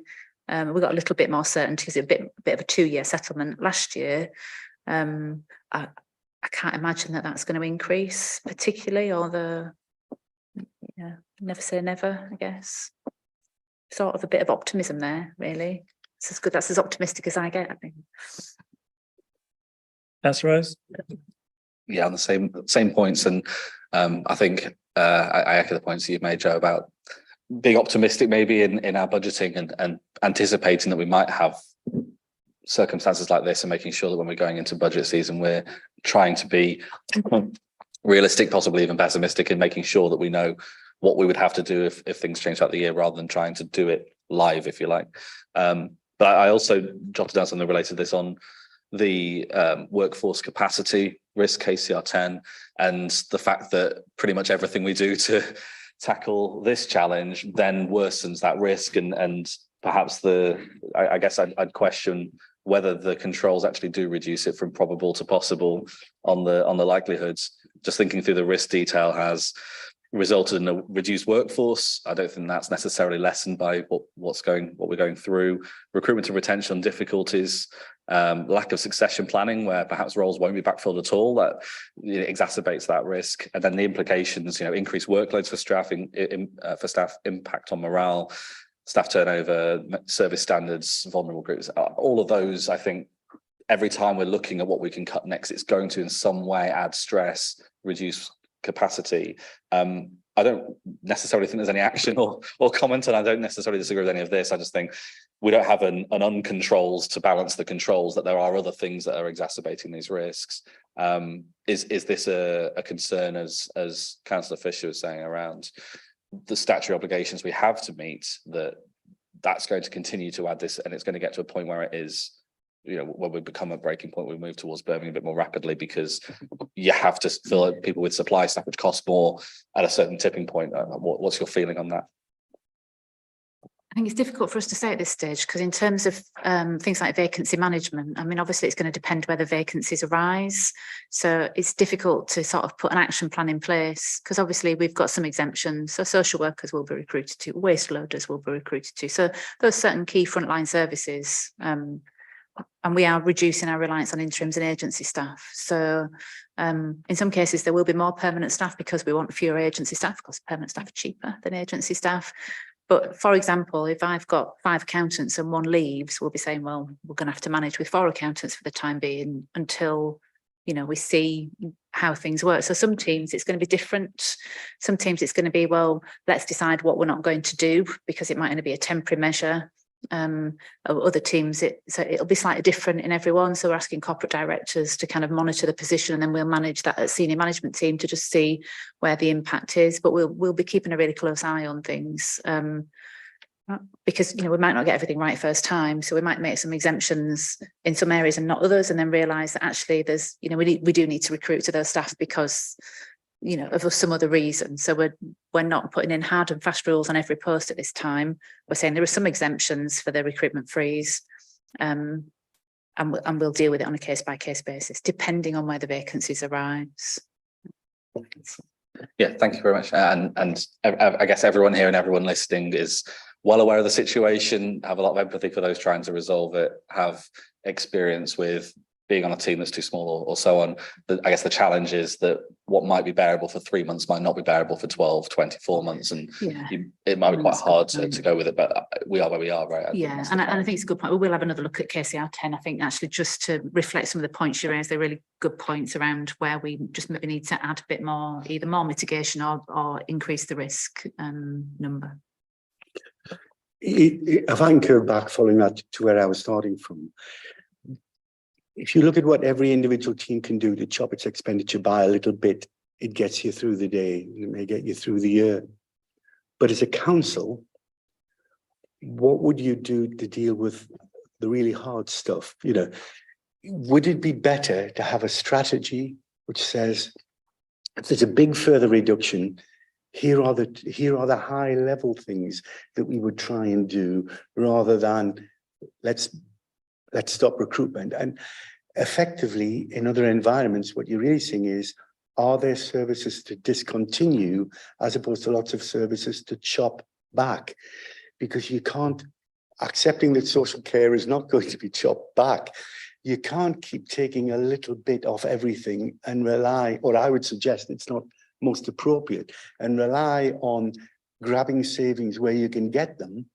We got a little bit more certainty because it's a bit of a 2-year settlement last year. I can't imagine that that's going to increase particularly, or never say never, I guess. Sort of a bit of optimism there, really. It's as good. That's as optimistic as I get, I think. That's Rose. Yeah, on the same points, and I think I echo the points that you've made, Joe, about being optimistic maybe in our budgeting and anticipating that we might have circumstances like this, and making sure that when we're going into budget season, we're trying to be realistic, possibly even pessimistic, in making sure that we know what we would have to do if things change throughout the year, rather than trying to do it live, if you like. But I also jotted down something related to this on the workforce capacity risk, KCR10, and the fact that pretty much everything we do to tackle this challenge then worsens that risk, and perhaps I guess I'd question whether the controls actually do reduce it from probable to possible on the likelihoods. Just thinking through the risk detail has resulted in a reduced workforce. I don't think that's necessarily lessened by what we're going through. Recruitment and retention difficulties, lack of succession planning, where perhaps roles won't be backfilled at all, that exacerbates that risk. And then the implications, increased workloads for staff, impact on morale, staff turnover, service standards, vulnerable groups, all of those. I think every time we're looking at what we can cut next, it's going to in some way add stress, reduce capacity. I don't necessarily think there's any action or comment, and I don't necessarily disagree with any of this. I just think we don't have an uncontrols to balance the controls, that there are other things that are exacerbating these risks. Is this a concern, as Councillor Fisher was saying, around the statutory obligations we have to meet, that's going to continue to add this, and it's going to get to a point where it is, when we become a breaking point, we move towards Birmingham a bit more rapidly, because you have to fill people with supply staff, which costs more at a certain tipping point. What's your feeling on that? I think it's difficult for us to say at this stage, because in terms of things like vacancy management, I mean, obviously it's going to depend whether vacancies arise. So it's difficult to sort of put an action plan in place, because obviously we've got some exemptions. So social workers will be recruited to, waste loaders will be recruited to. So those certain key frontline services, and we are reducing our reliance on interims and agency staff. So in some cases, there will be more permanent staff because we want fewer agency staff, because permanent staff are cheaper than agency staff. But for example, if I've got 5 accountants and 1 leaves, we'll be saying, well, we're going to have to manage with 4 accountants for the time being until, we see how things work. So some teams it's going to be different. Some teams it's going to be, well, let's decide what we're not going to do, because it might only be a temporary measure. Other teams, it'll be slightly different in everyone. So we're asking corporate directors to kind of monitor the position, and then we'll manage that at senior management team to just see where the impact is. But we'll be keeping a really close eye on things, because we might not get everything right first time. So we might make some exemptions in some areas and not others, and then realise that actually there's we do need to recruit to those staff because of some other reason. So we're not putting in hard and fast rules on every post at this time. We're saying there are some exemptions for the recruitment freeze, and we'll deal with it on a case-by-case basis, depending on where the vacancies arise. Yeah, thank you very much. And I guess everyone here and everyone listening is well aware of the situation, have a lot of empathy for those trying to resolve it, have experience with being on a team that's too small or so on. I guess the challenge is that what might be bearable for 3 months might not be bearable for 12, 24 months. And it might be quite hard to go with it, but we are where we are, right? And I think it's a good point. We will have another look at KCR10, I think, actually, just to reflect some of the points you raised. They're really good points around where we just maybe need to add a bit more, either more mitigation or increase the risk number. If I can go back following that to where I was starting from, if you look at what every individual team can do to chop its expenditure by a little bit, it gets you through the day, it may get you through the year. But as a council, what would you do to deal with the really hard stuff? Would it be better to have a strategy which says, if there's a big further reduction, here are the high level things that we would try and do, rather than let's stop recruitment? And effectively, in other environments, what you're really seeing is, are there services to discontinue as opposed to lots of services to chop back? Because you can't, accepting that social care is not going to be chopped back, you can't keep taking a little bit off everything and rely, or I would suggest it's not most appropriate, and rely on grabbing savings where you can get them.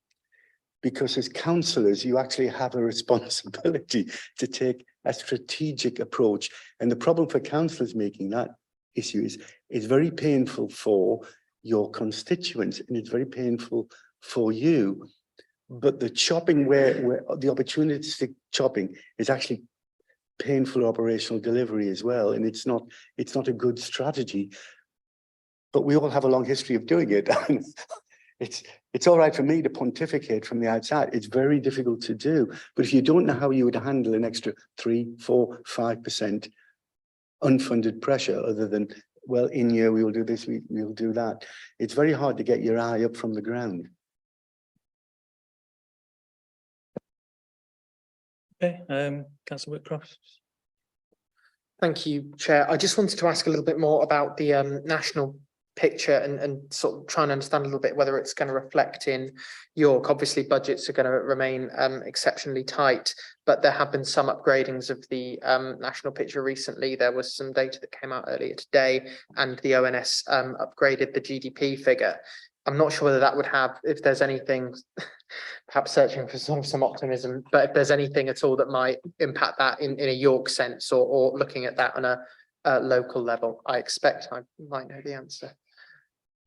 Because as councillors, you actually have a responsibility to take a strategic approach. And the problem for councillors making that issue is it's very painful for your constituents, and it's very painful for you. But the chopping where the opportunistic chopping is actually painful operational delivery as well. And it's not a good strategy. But we all have a long history of doing it. It's all right for me to pontificate from the outside. It's very difficult to do. But if you don't know how you would handle an extra 3, 4, 5% unfunded pressure, other than, well, in year we will do this, we'll do that. It's very hard to get your eye up from the ground. Okay, Councillor Whitcroft. Thank you, Chair. I just wanted to ask a little bit more about the national picture and sort of try and understand a little bit whether it's going to reflect in York. Obviously, budgets are going to remain exceptionally tight, but there have been some upgradings of the national picture recently. There was some data that came out earlier today, and the ONS upgraded the GDP figure. I'm not sure whether that would have, if there's anything, perhaps searching for some optimism, but if there's anything at all that might impact that in a York sense, or looking at that on a local level. I expect I might know the answer.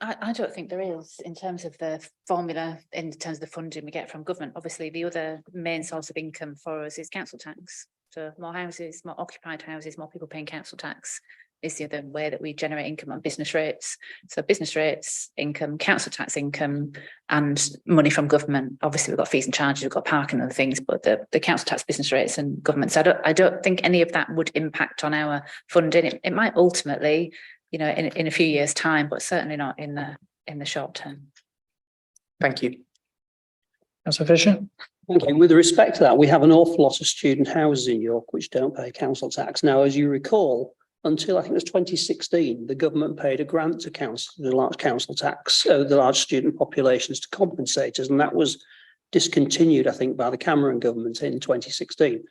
I don't think there is, in terms of the formula, in terms of the funding we get from government. Obviously, the other main source of income for us is council tax. So more houses, more occupied houses, more people paying council tax is the other way that we generate income on business rates. So business rates, income, council tax income, and money from government. Obviously, we've got fees and charges, we've got parking and other things, but the council tax, business rates and government. So I don't think any of that would impact on our funding. It might ultimately, you know, in a few years' time, but certainly not in the short term. Thank you. Councillor Fisher. Okay, with respect to that, we have an awful lot of student houses in York which don't pay council tax. Now, as you recall, until I think it was 2016, the government paid a grant to council, the large council tax, the large student populations to compensate us, and that was discontinued, I think, by the Cameron government in 2016.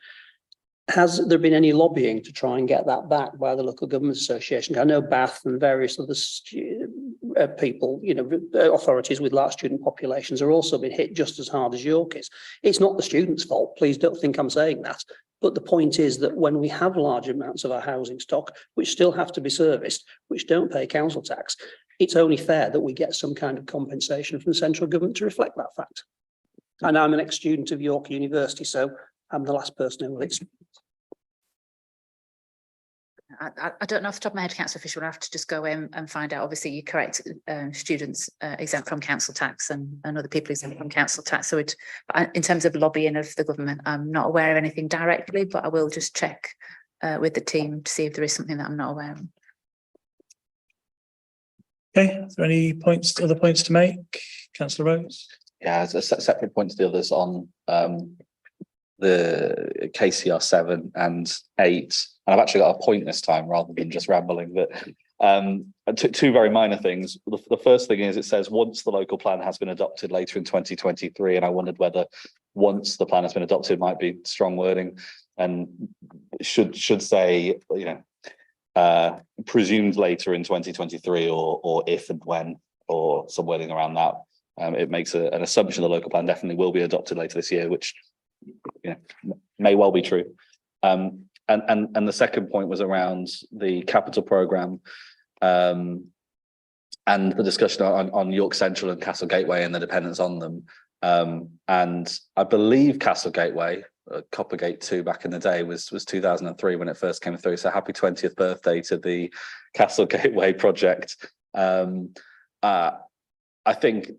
Has there been any lobbying to try and get that back by the local government association? I know Bath and various other people, you know, authorities with large student populations are also been hit just as hard as York is. It's not the students' fault. Please don't think I'm saying that. But the point is that when we have large amounts of our housing stock, which still have to be serviced, which don't pay council tax, it's only fair that we get some kind of compensation from the central government to reflect that fact. And I'm an ex-student of York University, so I'm the last person who will explain. I don't know off the top of my head, Councillor Fisher, we'll have to just go in and find out. Obviously, you're correct, students exempt from council tax and other people exempt from council tax. So in terms of lobbying of the government, I'm not aware of anything directly, but I will just check with the team to see if there is something that I'm not aware of. Okay, are there any other points to make? Councillor Rose. Yeah, as a separate point to the others on the KCR 7 and 8. And I've actually got a point this time rather than just rambling, but two very minor things. The first thing is it says once the local plan has been adopted later in 2023, and I wondered whether once the plan has been adopted might be strong wording and should say, you know, presumed later in 2023 or if and when, or some wording around that. It makes an assumption the local plan definitely will be adopted later this year, which, you know, may well be true. And the second point was around the capital programme and the discussion on York Central and Castle Gateway and the dependence on them. And I believe Castle Gateway, Coppergate 2 back in the day was 2003 when it first came through. So happy 20th birthday to the Castle Gateway project. I think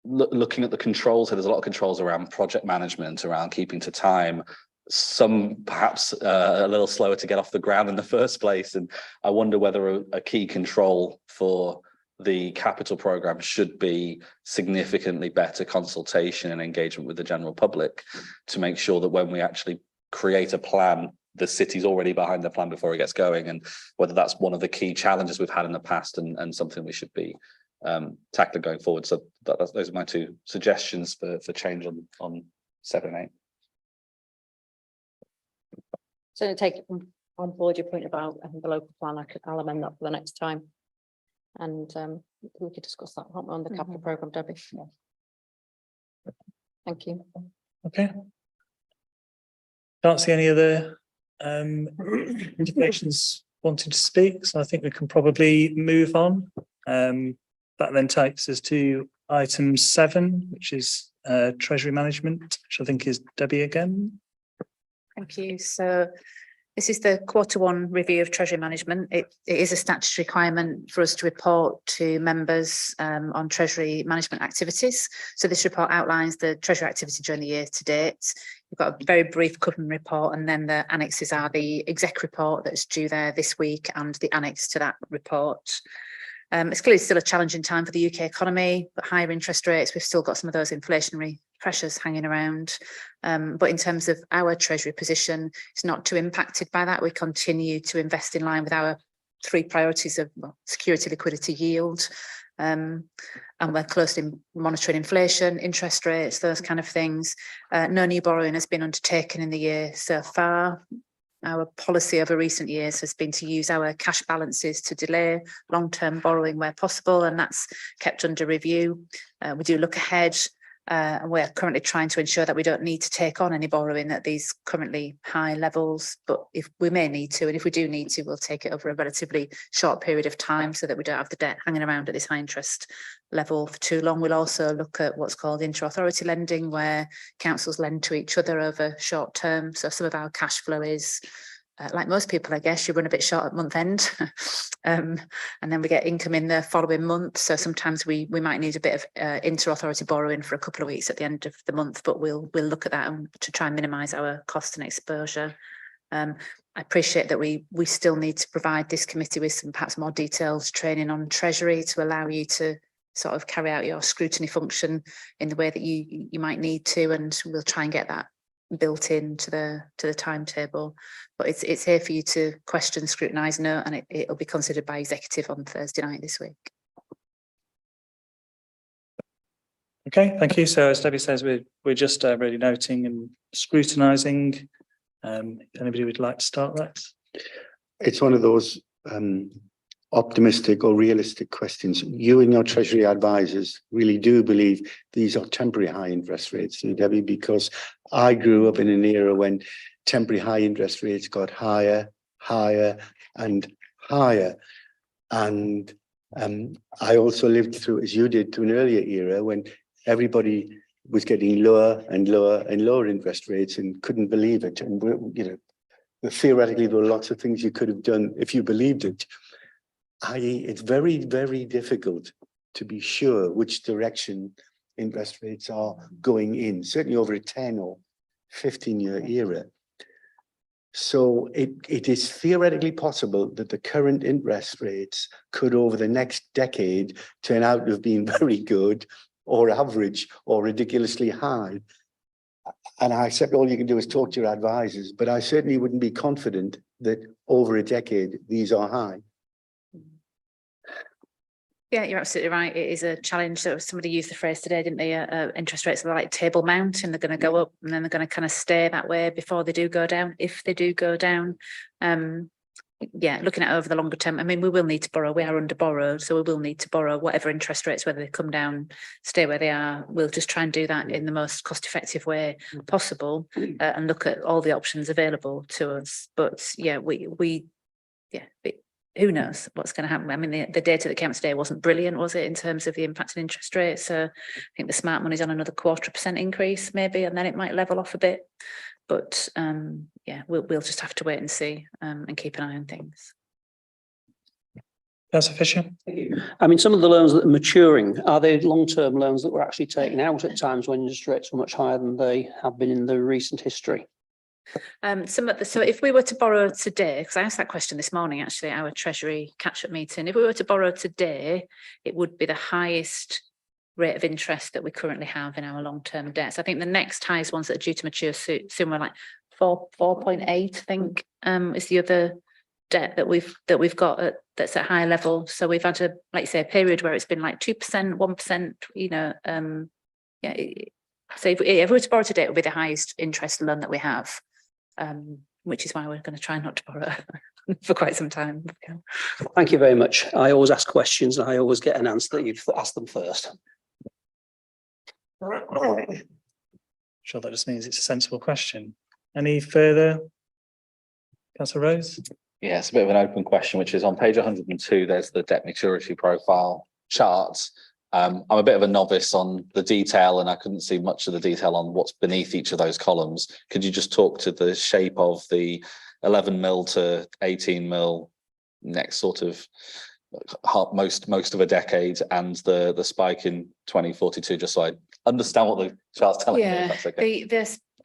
looking at the controls, there's a lot of controls around project management, around keeping to time, some perhaps a little slower to get off the ground in the first place. And I wonder whether a key control for the capital programme should be significantly better consultation and engagement with the general public to make sure that when we actually create a plan, the city's already behind the plan before it gets going, and whether that's one of the key challenges we've had in the past and something we should be tackling going forward. So those are my two suggestions for change on 7 and 8. So take on board your point about the local plan. I'll amend that for the next time, and we could discuss that on the capital programme, Debbie. Yeah. Thank you. Okay. Can't see any other indications wanting to speak, so I think we can probably move on. That then takes us to item 7, which is Treasury management, which I think is Debbie again. Thank you. So This is the Q1 review of Treasury management. It is a statutory requirement for us to report to members on Treasury management activities. So this report outlines the Treasury activity during the year to date. We've got a very brief covering report, and then the annexes are the exec report that's due there this week and the annex to that report. It's clearly still a challenging time for the UK economy, but higher interest rates, we've still got some of those inflationary pressures hanging around. But in terms of our Treasury position, it's not too impacted by that. We continue to invest in line with our 3 priorities of security, liquidity, yield. And we're closely monitoring inflation, interest rates, those kind of things. No new borrowing has been undertaken in the year so far. Our policy over recent years has been to use our cash balances to delay long-term borrowing where possible, and that's kept under review. We do look ahead, and we're currently trying to ensure that we don't need to take on any borrowing at these currently high levels, but if we may need to, and if we do need to, we'll take it over a relatively short period of time so that we don't have the debt hanging around at this high interest level for too long. We'll also look at what's called inter-authority lending, where councils lend to each other over short term. So some of our cash flow is, like most people, I guess, you run a bit short at month end, and then we get income in the following month. So sometimes we might need a bit of inter-authority borrowing for a couple of weeks at the end of the month, but we'll look at that to try and minimise our cost and exposure. I appreciate that we still need to provide this committee with some perhaps more detailed training on Treasury to allow you to sort of carry out your scrutiny function in the way that you might need to, and we'll try and get that built into the timetable. But it's here for you to question, scrutinise, note, and it'll be considered by executive on Thursday night this week. Okay, thank you. So as Debbie says, we're just really noting and scrutinising. If anybody would like to start that. It's one of those optimistic or realistic questions. You and your Treasury advisors really do believe these are temporary high interest rates, Debbie, because I grew up in an era when temporary high interest rates got higher, higher and higher. And I also lived through, as you did, to an earlier era when everybody was getting lower and lower and lower interest rates and couldn't believe it. And, theoretically, there were lots of things you could have done if you believed it. I.e., it's very, very difficult to be sure which direction interest rates are going in, certainly over a 10 or 15-year era. So it is theoretically possible that the current interest rates could, over the next decade, turn out to have been very good or average or ridiculously high. And I accept all you can do is talk to your advisors, but I certainly wouldn't be confident that over a decade, these are high. Yeah, you're absolutely right. It is a challenge. So somebody used the phrase today, didn't they? Interest rates are like table mount, and they're going to go up and then they're going to kind of stay that way before they do go down, if they do go down. Yeah, looking at over the longer term, I mean, we will need to borrow. We are under borrowed, so we will need to borrow whatever interest rates, whether they come down, stay where they are. We'll just try and do that in the most cost-effective way possible, and look at all the options available to us. But yeah, who knows what's going to happen? I mean, the data that came out today wasn't brilliant, was it, in terms of the impact on interest rates? So I think the smart money's on another 0.25% increase, maybe, and then it might level off a bit. But yeah, we'll just have to wait and see, and keep an eye on things. Councillor Fisher. I mean, some of the loans that are maturing, are they long-term loans that were actually taken out at times when interest rates were much higher than they have been in the recent history? So if we were to borrow today, because I asked that question this morning, actually, at our Treasury catch-up meeting, if we were to borrow today, it would be the highest rate of interest that we currently have in our long-term debts. I think the next highest ones that are due to mature soon were like 4.8, I think, is the other debt that we've got that's at high level. So we've had a, like you say, a period where it's been like 2%, 1%, yeah. So if we were to borrow today, it would be the highest interest loan that we have, which is why we're going to try not to borrow for quite some time. Yeah. Thank you very much. I always ask questions and I always get an answer that you've asked them first. Sure, that just means it's a sensible question. Any further? Councillor Rose? Yeah, it's a bit of an open question, which is on page 102, there's the debt maturity profile chart. I'm a bit of a novice on the detail and I couldn't see much of the detail on what's beneath each of those columns. Could you just talk to the shape of the 11 mil to 18 mil next sort of most of a decade, and the spike in 2042, just so I understand what the chart's telling me, if that's okay.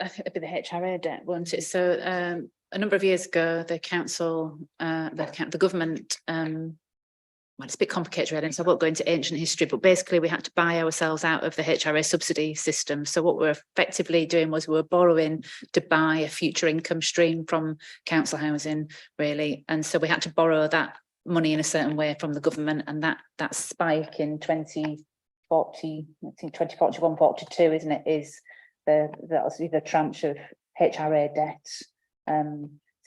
I think it'd be the HRA debt, won't it? So a number of years ago, the council, the government, well, it's a bit complicated really, so I won't go into ancient history, but basically we had to buy ourselves out of the HRA subsidy system. So what we're effectively doing was we were borrowing to buy a future income stream from council housing, really. And so we had to borrow that money in a certain way from the government, and that spike in 2040, I think 2041, 42, isn't it, is the tranche of HRA debt.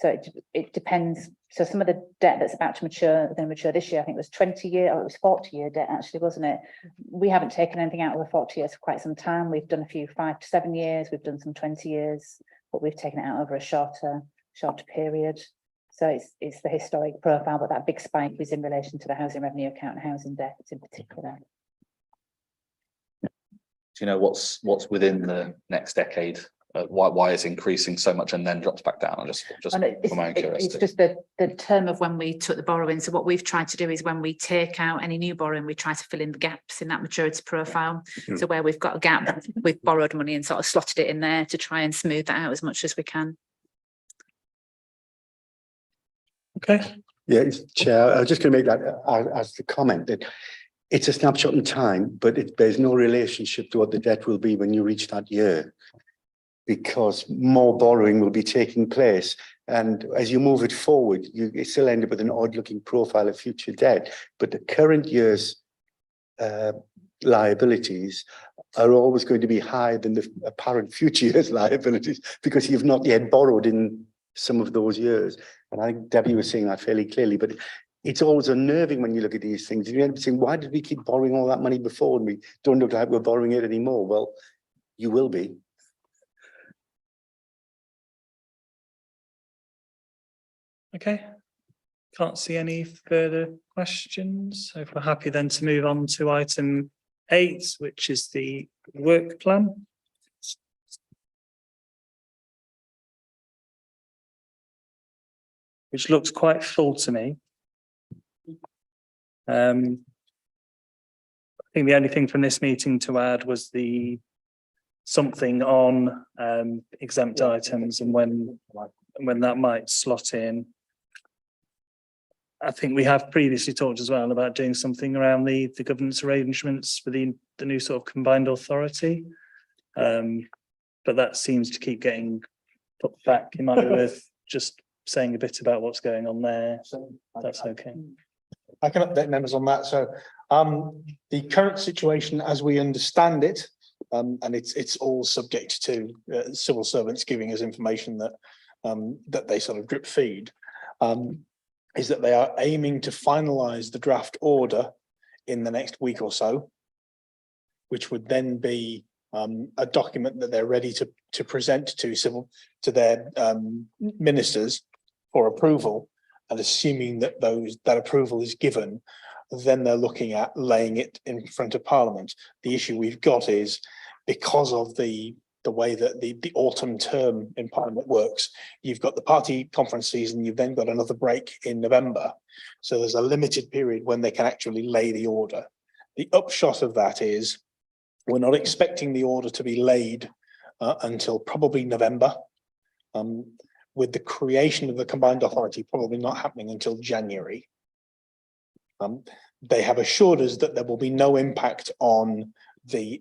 So it depends. So some of the debt that's about to mature, going to mature this year, I think it was 20-year, or it was 40-year debt actually, wasn't it? We haven't taken anything out of the 40 years for quite some time. We've done a few 5 to 7 years, we've done some 20 years, but we've taken it out over a shorter period. So it's the historic profile, but that big spike is in relation to the housing revenue account and housing debt in particular. Do you know what's within the next decade? Why is increasing so much and then drops back down? Just for my own curiosity. It's just the term of when we took the borrowing. So what we've tried to do is when we take out any new borrowing, we try to fill in the gaps in that maturity profile. So where we've got a gap, we've borrowed money and sort of slotted it in there to try and smooth that out as much as we can. Okay. Yeah, Chair, I was just going to make that as the comment that it's a snapshot in time, but it bears no relationship to what the debt will be when you reach that year, because more borrowing will be taking place. And as you move it forward, you still end up with an odd looking profile of future debt. But the current year's liabilities are always going to be higher than the apparent future year's liabilities, because you've not yet borrowed in some of those years. And I think Debbie was saying that fairly clearly, but it's always unnerving when you look at these things. You end up saying, why did we keep borrowing all that money before and we don't look like we're borrowing it anymore? Well, you will be. Okay. Can't see any further questions. So if we're happy then to move on to item 8, which is the work plan. Which looks quite full to me. I think the only thing from this meeting to add was something on exempt items and when that might slot in. I think we have previously talked as well about doing something around the governance arrangements for the new sort of combined authority. But that seems to keep getting put back. It might be worth just saying a bit about what's going on there. That's okay. I can update members on that. So the current situation as we understand it, and it's all subject to civil servants giving us information that they sort of drip feed, is that they are aiming to finalise the draft order in the next week or so, which would then be a document that they're ready to present to their ministers for approval. And assuming that that approval is given, then they're looking at laying it in front of Parliament. The issue we've got is because of the way that the autumn term in Parliament works, you've got the party conference season, you've then got another break in November. So there's a limited period when they can actually lay the order. The upshot of that is we're not expecting the order to be laid until probably November. With the creation of the combined authority probably not happening until January. They have assured us that there will be no impact on the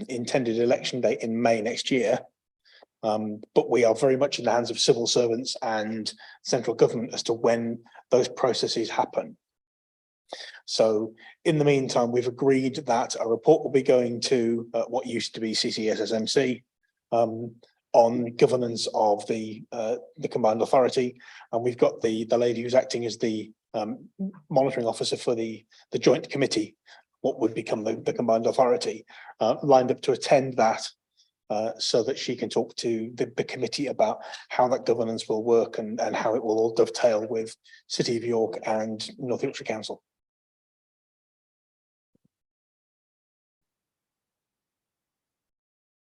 intended election date in May next year. But we are very much in the hands of civil servants and central government as to when those processes happen. So in the meantime, we've agreed that a report will be going to what used to be CCSSMC, on governance of the combined authority, and we've got the lady who's acting as the monitoring officer for the joint committee, what would become the combined authority, lined up to attend that, so that she can talk to the committee about how that governance will work and how it will all dovetail with City of York and North Yorkshire Council.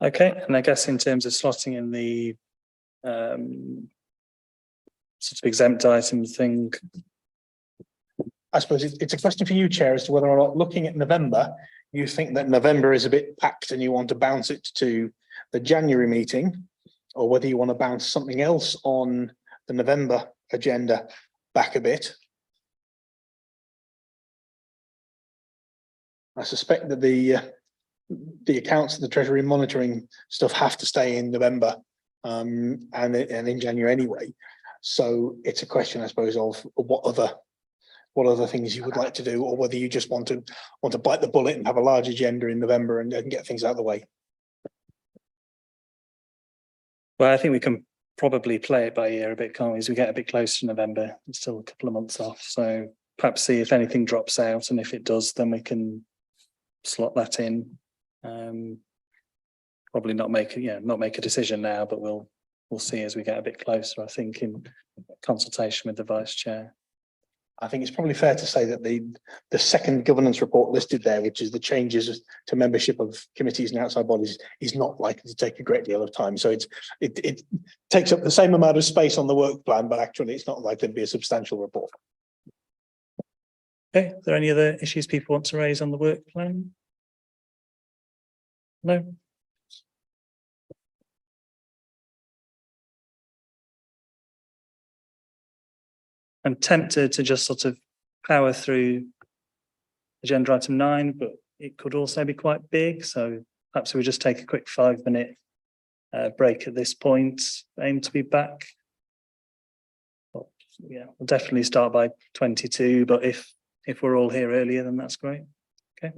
Okay, and I guess in terms of slotting in the sort of exempt items thing. I suppose it's a question for you, Chair, as to whether or not looking at November, you think that November is a bit packed and you want to bounce it to the January meeting, or whether you want to bounce something else on the November agenda back a bit. I suspect that the accounts and the Treasury monitoring stuff have to stay in November and in January anyway. So it's a question, I suppose, of what other things you would like to do, or whether you just want to bite the bullet and have a large agenda in November and get things out of the way. Well, I think we can probably play it by ear a bit, can't we? As we get a bit closer to November, it's still a couple of months off. So perhaps see if anything drops out, and if it does, then we can slot that in. Probably not make a decision now, but we'll see as we get a bit closer, I think, in consultation with the Vice Chair. I think it's probably fair to say that the second governance report listed there, which is the changes to membership of committees and outside bodies, is not likely to take a great deal of time. So it takes up the same amount of space on the work plan, but actually it's not likely to be a substantial report. Okay, are there any other issues people want to raise on the work plan? No? I'm tempted to just sort of power through agenda item 9, but it could also be quite big. So perhaps we just take a quick 5-minute break at this point. Aim to be back. Well, yeah, we'll definitely start by 22, but if we're all here earlier, then that's great. Okay.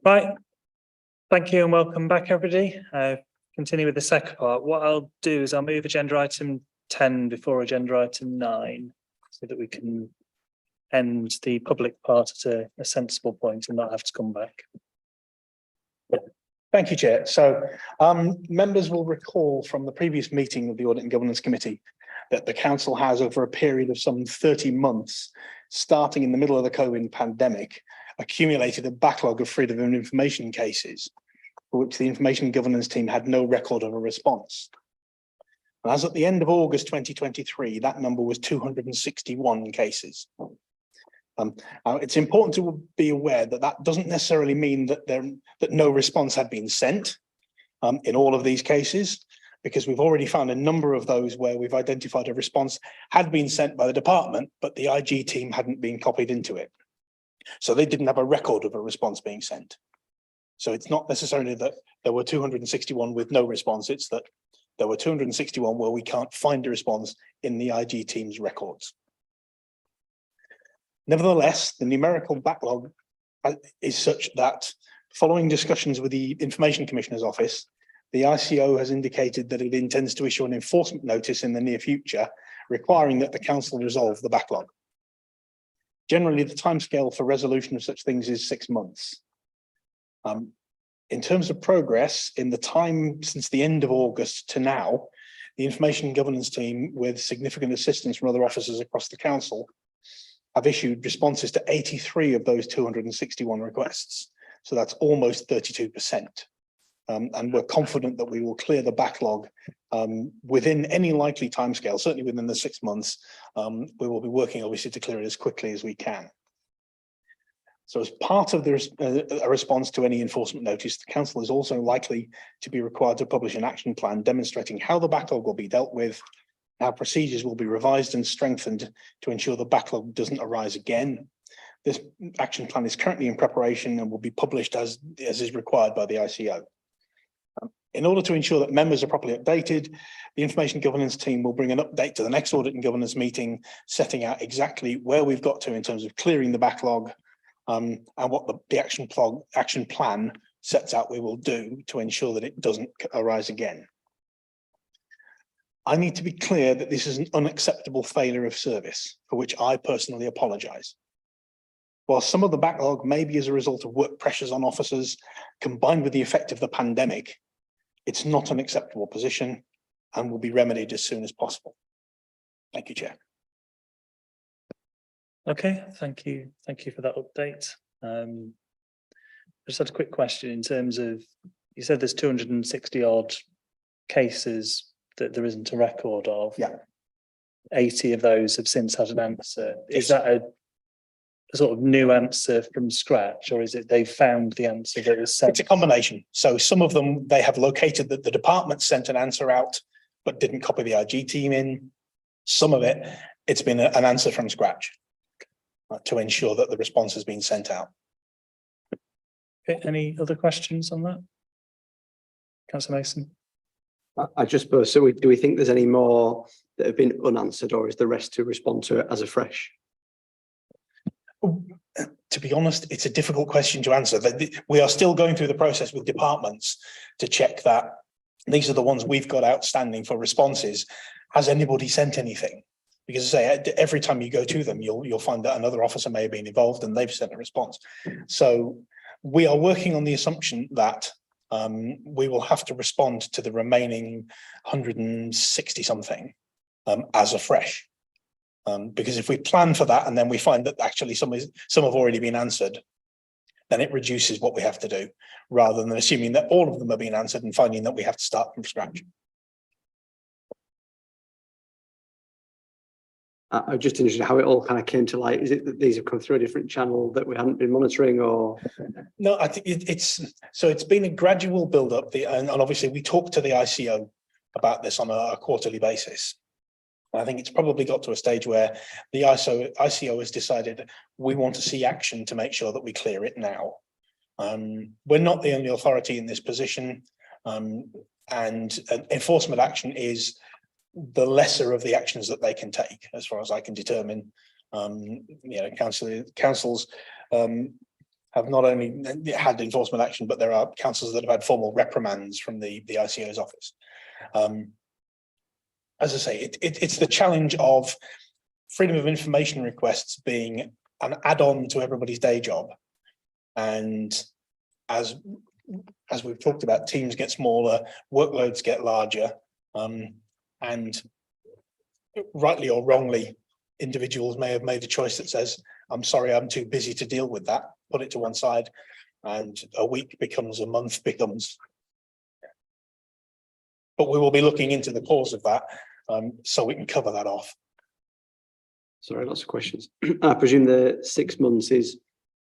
Right. Thank you and welcome back, everybody. Continue with the second part. What I'll do is I'll move agenda item 10 before agenda item 9 so that we can end the public part at a sensible point and not have to come back. Thank you, Chair. So members will recall from the previous meeting of the Audit and Governance Committee that the council has, over a period of some 30 months, starting in the middle of the COVID pandemic, accumulated a backlog of freedom of information cases for which the information governance team had no record of a response. And as at the end of August 2023, that number was 261 cases. It's important to be aware that that doesn't necessarily mean that that no response had been sent in all of these cases, because we've already found a number of those where we've identified a response had been sent by the department, but the IG team hadn't been copied into it. So they didn't have a record of a response being sent. So it's not necessarily that there were 261 with no response, it's that there were 261 where we can't find a response in the IG team's records. Nevertheless, the numerical backlog is such that following discussions with the Information Commissioner's Office, the ICO has indicated that it intends to issue an enforcement notice in the near future, requiring that the council resolve the backlog. Generally, the timescale for resolution of such things is 6 months. In terms of progress, in the time since the end of August to now, the Information Governance team, with significant assistance from other officers across the council, have issued responses to 83 of those 261 requests. So that's almost 32%. And we're confident that we will clear the backlog within any likely timescale, certainly within the 6 months. We will be working obviously to clear it as quickly as we can. So as part of a response to any enforcement notice, the council is also likely to be required to publish an action plan demonstrating how the backlog will be dealt with, how procedures will be revised and strengthened to ensure the backlog doesn't arise again. This action plan is currently in preparation and will be published as is required by the ICO. In order to ensure that members are properly updated, the Information Governance team will bring an update to the next Audit and Governance meeting, setting out exactly where we've got to in terms of clearing the backlog, and what the action plan sets out we will do to ensure that it doesn't arise again. I need to be clear that this is an unacceptable failure of service, for which I personally apologise. While some of the backlog may be as a result of work pressures on officers, combined with the effect of the pandemic, it's not an acceptable position and will be remedied as soon as possible. Thank you, Chair. Okay, thank you. Thank you for that update. I just had a quick question in terms of, you said there's 260 odd cases that there isn't a record of. Yeah. 80 of those have since had an answer. Is that a sort of new answer from scratch, or is it they've found the answer that was sent? It's a combination. So some of them, they have located that the department sent an answer out, but didn't copy the IG team in. Some of it, it's been an answer from scratch to ensure that the response has been sent out. Okay, any other questions on that? Councillor Mason? I just suppose, so do we think there's any more that have been unanswered, or is the rest to respond to it as a fresh? To be honest, it's a difficult question to answer. We are still going through the process with departments to check that these are the ones we've got outstanding for responses. Has anybody sent anything? Because I say every time you go to them, you'll find that another officer may have been involved and they've sent a response. So we are working on the assumption that we will have to respond to the remaining 160 something as a fresh. Because if we plan for that and then we find that actually some have already been answered, then it reduces what we have to do, rather than assuming that all of them have been answered and finding that we have to start from scratch. I'm just interested in how it all kind of came to light. Is it that these have come through a different channel that we hadn't been monitoring, or? No, I think it's been a gradual build up. And obviously we talk to the ICO about this on a quarterly basis. I think it's probably got to a stage where the ICO has decided we want to see action to make sure that we clear it now. We're not the only authority in this position, and enforcement action is the lesser of the actions that they can take, as far as I can determine. You know, councils have not only had enforcement action, but there are councils that have had formal reprimands from the ICO's office. As I say, it's the challenge of freedom of information requests being an add-on to everybody's day job. And as we've talked about, teams get smaller, workloads get larger, and rightly or wrongly, individuals may have made a choice that says, I'm sorry, I'm too busy to deal with that, put it to one side, and a week becomes a month becomes. But we will be looking into the cause of that, so we can cover that off. Sorry, lots of questions. I presume the 6 months is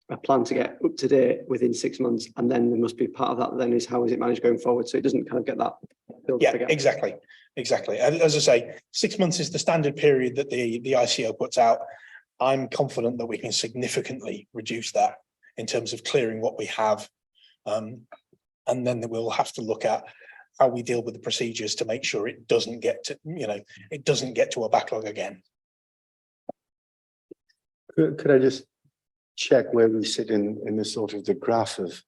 a plan to get up to date within 6 months, and then there must be part of that then is how is it managed going forward, so it doesn't kind of get that built Yeah, together. exactly. As I say, 6 months is the standard period that the ICO puts out. I'm confident that we can significantly reduce that in terms of clearing what we have. And then we'll have to look at how we deal with the procedures to make sure it doesn't get to, it doesn't get to a backlog again. Could I just check where we sit in the sort of the graph of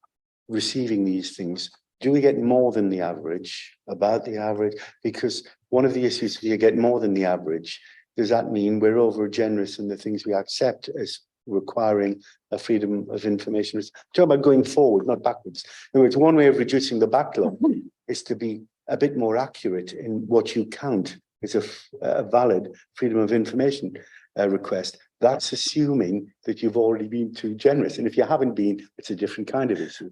receiving these things? Do we get more than the average, about the average? Because one of the issues, if you get more than the average, does that mean we're over generous in the things we accept as requiring a freedom of information? Talk about going forward, not backwards. In other words, one way of reducing the backlog is to be a bit more accurate in what you count as a valid freedom of information request. That's assuming that you've already been too generous. And if you haven't been, it's a different kind of issue.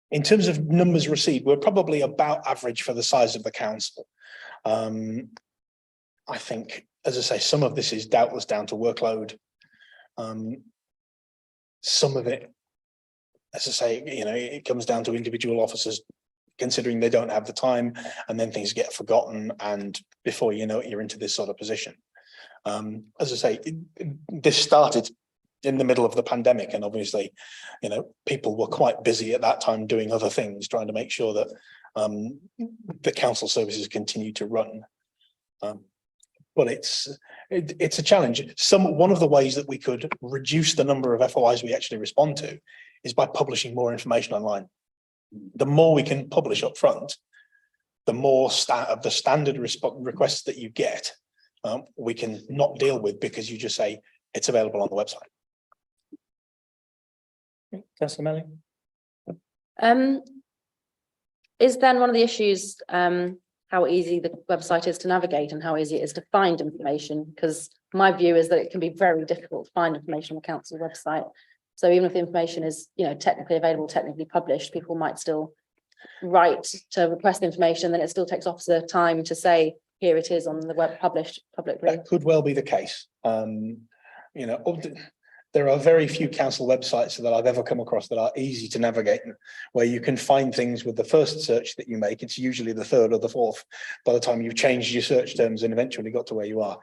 In terms of numbers received, we're probably about average for the size of the council. I think, as I say, some of this is doubtless down to workload. Some of it, as I say, it comes down to individual officers considering they don't have the time, and then things get forgotten, and before you know it, you're into this sort of position. As I say, this started in the middle of the pandemic, and obviously, people were quite busy at that time doing other things, trying to make sure that the council services continue to run. But it's a challenge. One of the ways that we could reduce the number of FOIs we actually respond to is by publishing more information online. The more we can publish up front, the more of the standard requests that you get, we can not deal with, because you just say it's available on the website. Councillor Melly. Is then one of the issues how easy the website is to navigate and how easy it is to find information? Because my view is that it can be very difficult to find information on the council website. So even if the information is, technically available, technically published, people might still write to request information, then it still takes officer time to say, here it is on the web, published publicly. That could well be the case. There are very few council websites that I've ever come across that are easy to navigate, where you can find things with the first search that you make. It's usually the third or the fourth by the time you've changed your search terms and eventually got to where you are.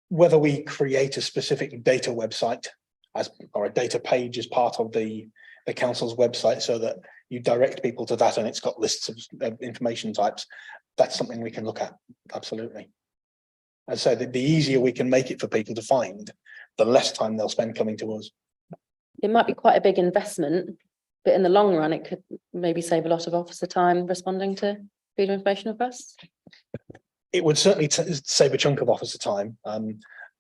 Whether we create a specific data website or a data page as part of the council's website so that you direct people to that and it's got lists of information types, that's something we can look at, absolutely. And so the easier we can make it for people to find, the less time they'll spend coming to us. It might be quite a big investment, but in the long run, it could maybe save a lot of officer time responding to freedom of information requests. It would certainly save a chunk of officer time.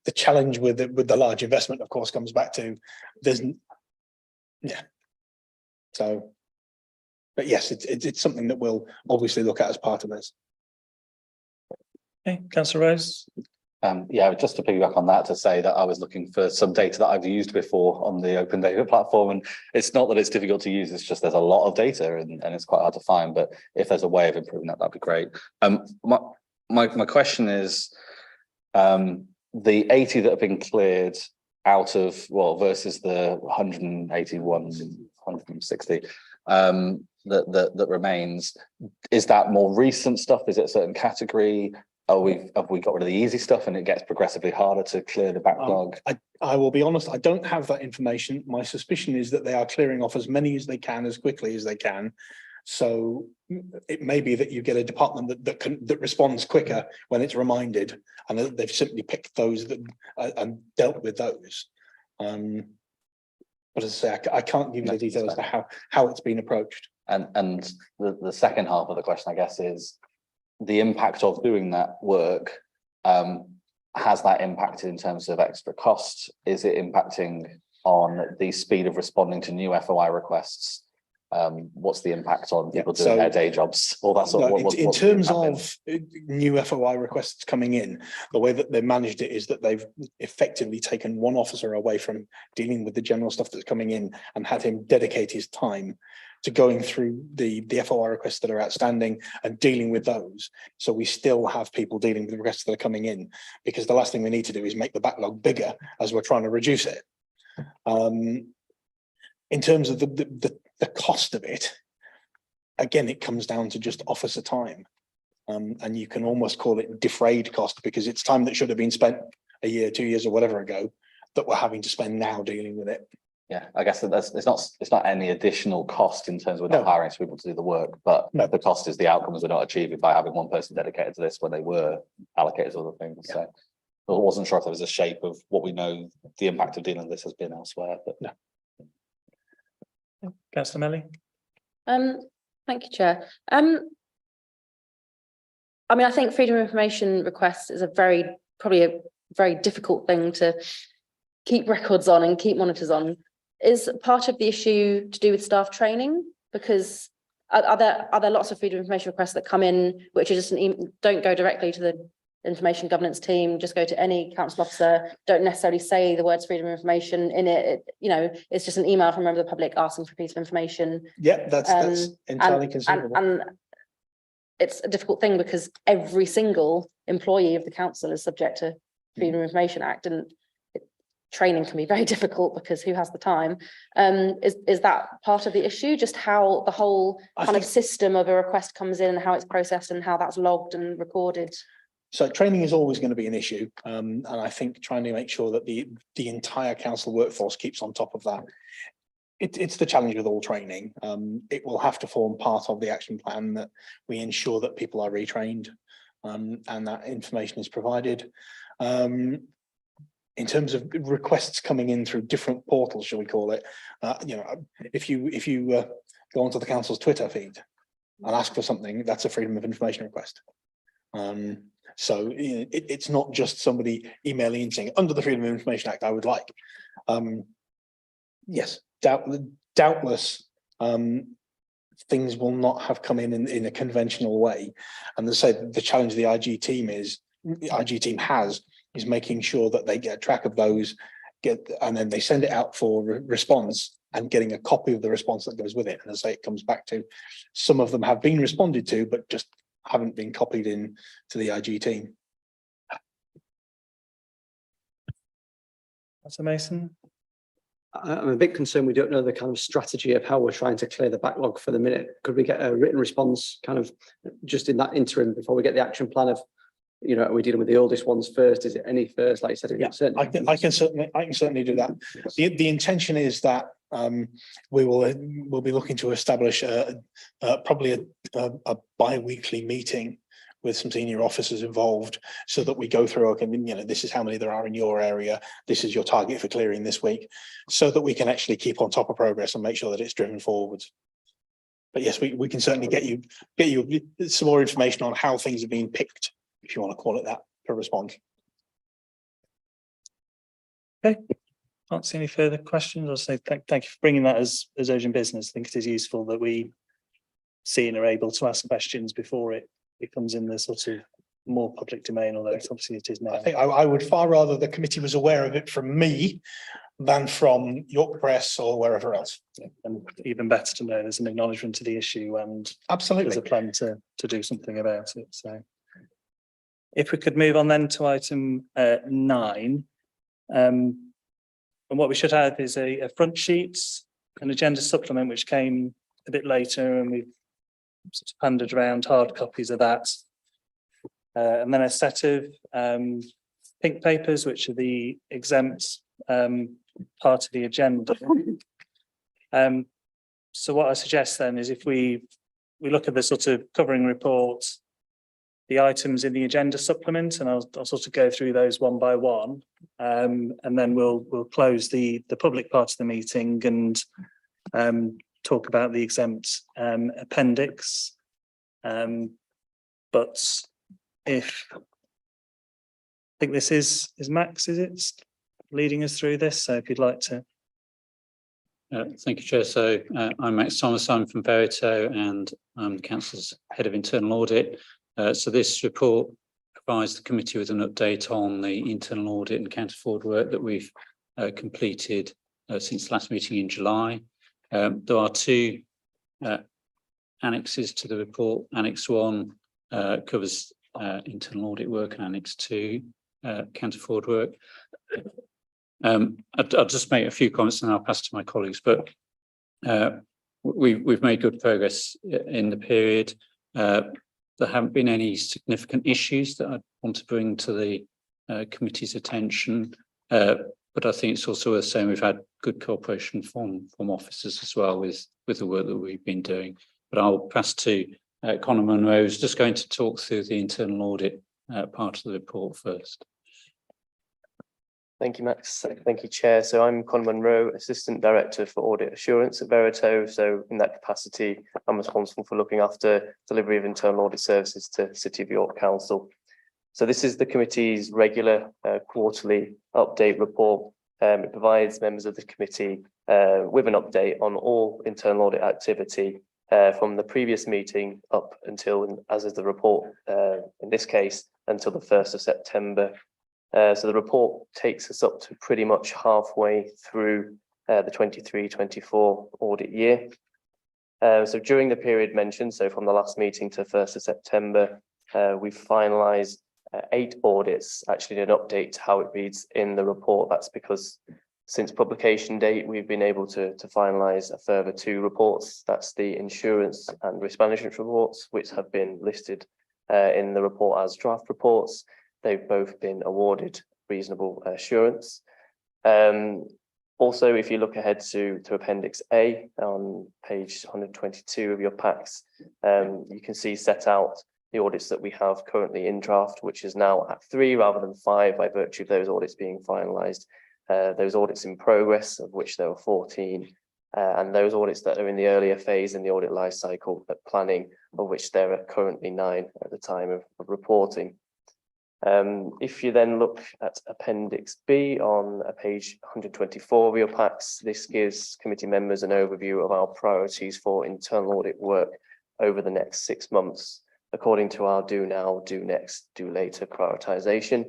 The challenge with the large investment, of course, comes back to So, but yes, it's something that we'll obviously look at as part of this. Okay, Councillor Rose. Yeah, just to piggyback on that, to say that I was looking for some data that I've used before on the open data platform, and it's not that it's difficult to use, it's just there's a lot of data and it's quite hard to find, but if there's a way of improving that, that'd be great. My question is, the 80 that have been cleared out of, well, versus the 181, 160 that remains, is that more recent stuff? Is it a certain category? Have we got rid of the easy stuff and it gets progressively harder to clear the backlog? I will be honest, I don't have that information. My suspicion is that they are clearing off as many as they can, as quickly as they can. So it may be that you get a department that responds quicker when it's reminded, and they've simply picked those that and dealt with those. But as I say, I can't give you the details as to how it's been approached. And the second half of the question, I guess, is the impact of doing that work. Has that impacted in terms of extra costs? Is it impacting on the speed of responding to new FOI requests? What's the impact on people doing their day jobs? All that sort of. In terms of new FOI requests coming in, the way that they managed it is that they've effectively taken one officer away from dealing with the general stuff that's coming in and had him dedicate his time to going through the FOI requests that are outstanding and dealing with those. So we still have people dealing with the requests that are coming in, because the last thing we need to do is make the backlog bigger as we're trying to reduce it. In terms of the cost of it, again, it comes down to just officer time. And you can almost call it defrayed cost, because it's time that should have been spent a year, 2 years or whatever ago that we're having to spend now dealing with it. Yeah, I guess it's not any additional cost in terms of we're not hiring people to do the work, but the cost is the outcomes we're not achieving by having one person dedicated to this when they were allocated to other things. Yeah. So I wasn't sure if there was a shape of what we know the impact of dealing with this has been elsewhere, but no. Councillor Melly. Thank you, Chair. I mean, I think freedom of information requests is probably a very difficult thing to keep records on and keep monitors on. Is part of the issue to do with staff training? Because are there lots of freedom of information requests that come in which are just don't go directly to the information governance team, just go to any council officer, don't necessarily say the words freedom of information in it, it's just an email from a member of the public asking for a piece of information. Yeah, that's entirely conceivable. And it's a difficult thing because every single employee of the council is subject to Freedom of Information Act, and training can be very difficult because who has the time? Is that part of the issue? Just how the whole kind of system of a request comes in, how it's processed and how that's logged and recorded? So training is always going to be an issue. And I think trying to make sure that the entire council workforce keeps on top of that. It's the challenge with all training. It will have to form part of the action plan that we ensure that people are retrained and that information is provided. In terms of requests coming in through different portals, shall we call it, if you go onto the council's Twitter feed and ask for something, that's a freedom of information request. So it's not just somebody emailing and saying, under the Freedom of Information Act, I would like. Yes, doubtless, things will not have come in a conventional way. And as I say, the challenge the IG team has is making sure that they get track of those, and then they send it out for response and getting a copy of the response that goes with it. And as I say, it comes back to some of them have been responded to, but just haven't been copied in to the IG team. Councillor Mason. I'm a bit concerned we don't know the kind of strategy of how we're trying to clear the backlog for the minute. Could we get a written response kind of just in that interim before we get the action plan of, are we dealing with the oldest ones first? Is it any first? Like you said, I can certainly do that. The intention is that we'll be looking to establish probably a bi-weekly meeting with some senior officers involved, so that we go through, okay, this is how many there are in your area, this is your target for clearing this week, so that we can actually keep on top of progress and make sure that it's driven forwards. But yes, we can certainly get you some more information on how things are being picked, if you want to call it that, for response. Okay, can't see any further questions. I'll say thank you for bringing that as urgent business. I think it is useful that we see and are able to ask questions before it becomes in the sort of more public domain, although obviously it is now. I think I would far rather the committee was aware of it from me than from York Press or wherever else. Yeah, and even better to know there's an acknowledgement to the issue and absolutely there's a plan to do something about it. So if we could move on then to item 9. And what we should have is a front sheet, an agenda supplement which came a bit later, and we've sort of pandered around hard copies of that. And then a set of pink papers, which are the exempt part of the agenda. So what I suggest then is if we look at the sort of covering report, the items in the agenda supplement, and I'll sort of go through those one by one. And then we'll close the public part of the meeting and talk about the exempt appendix. But if I think this is Max, is it leading us through this? So if you'd like to. Thank you, Chair. So I'm Max Thomas, I'm from Verito and I'm the Council's Head of Internal Audit. So this report provides the committee with an update on the internal audit and counter fraud work that we've completed since last meeting in July. There are two annexes to the report. Annex 1 covers internal audit work and Annex 2 counter fraud work. I'll just make a few comments and I'll pass to my colleagues, but we've made good progress in the period. There haven't been any significant issues that I want to bring to the committee's attention, but I think it's also worth saying we've had good cooperation from officers as well with the work that we've been doing. But I'll pass to Conor Munro, who's just going to talk through the internal audit part of the report first. Thank you, Max. Thank you, Chair. So I'm Conor Munro, Assistant Director for Audit Assurance at Verito. So in that capacity, I'm responsible for looking after delivery of internal audit services to City of York Council. So this is the committee's regular quarterly update report. It provides members of the committee with an update on all internal audit activity from the previous meeting up until, as is the report in this case, until the 1st of September. So the report takes us up to pretty much halfway through the 23-24 audit year. So during the period mentioned, so from the last meeting to 1st of September, we've finalised 8 audits. Actually, an update to how it reads in the report. That's because since publication date, we've been able to finalise a further 2 reports. That's the insurance and risk management reports, which have been listed in the report as draft reports. They've both been awarded reasonable assurance. Also, if you look ahead to Appendix A on page 122 of your packs, you can see set out the audits that we have currently in draft, which is now at 3 rather than 5 by virtue of those audits being finalised. Those audits in progress, of which there were 14, and those audits that are in the earlier phase in the audit life cycle at planning, of which there are currently 9 at the time of reporting. If you then look at Appendix B on page 124 of your packs, this gives committee members an overview of our priorities for internal audit work over the next 6 months, according to our do now, do next, do later prioritisation.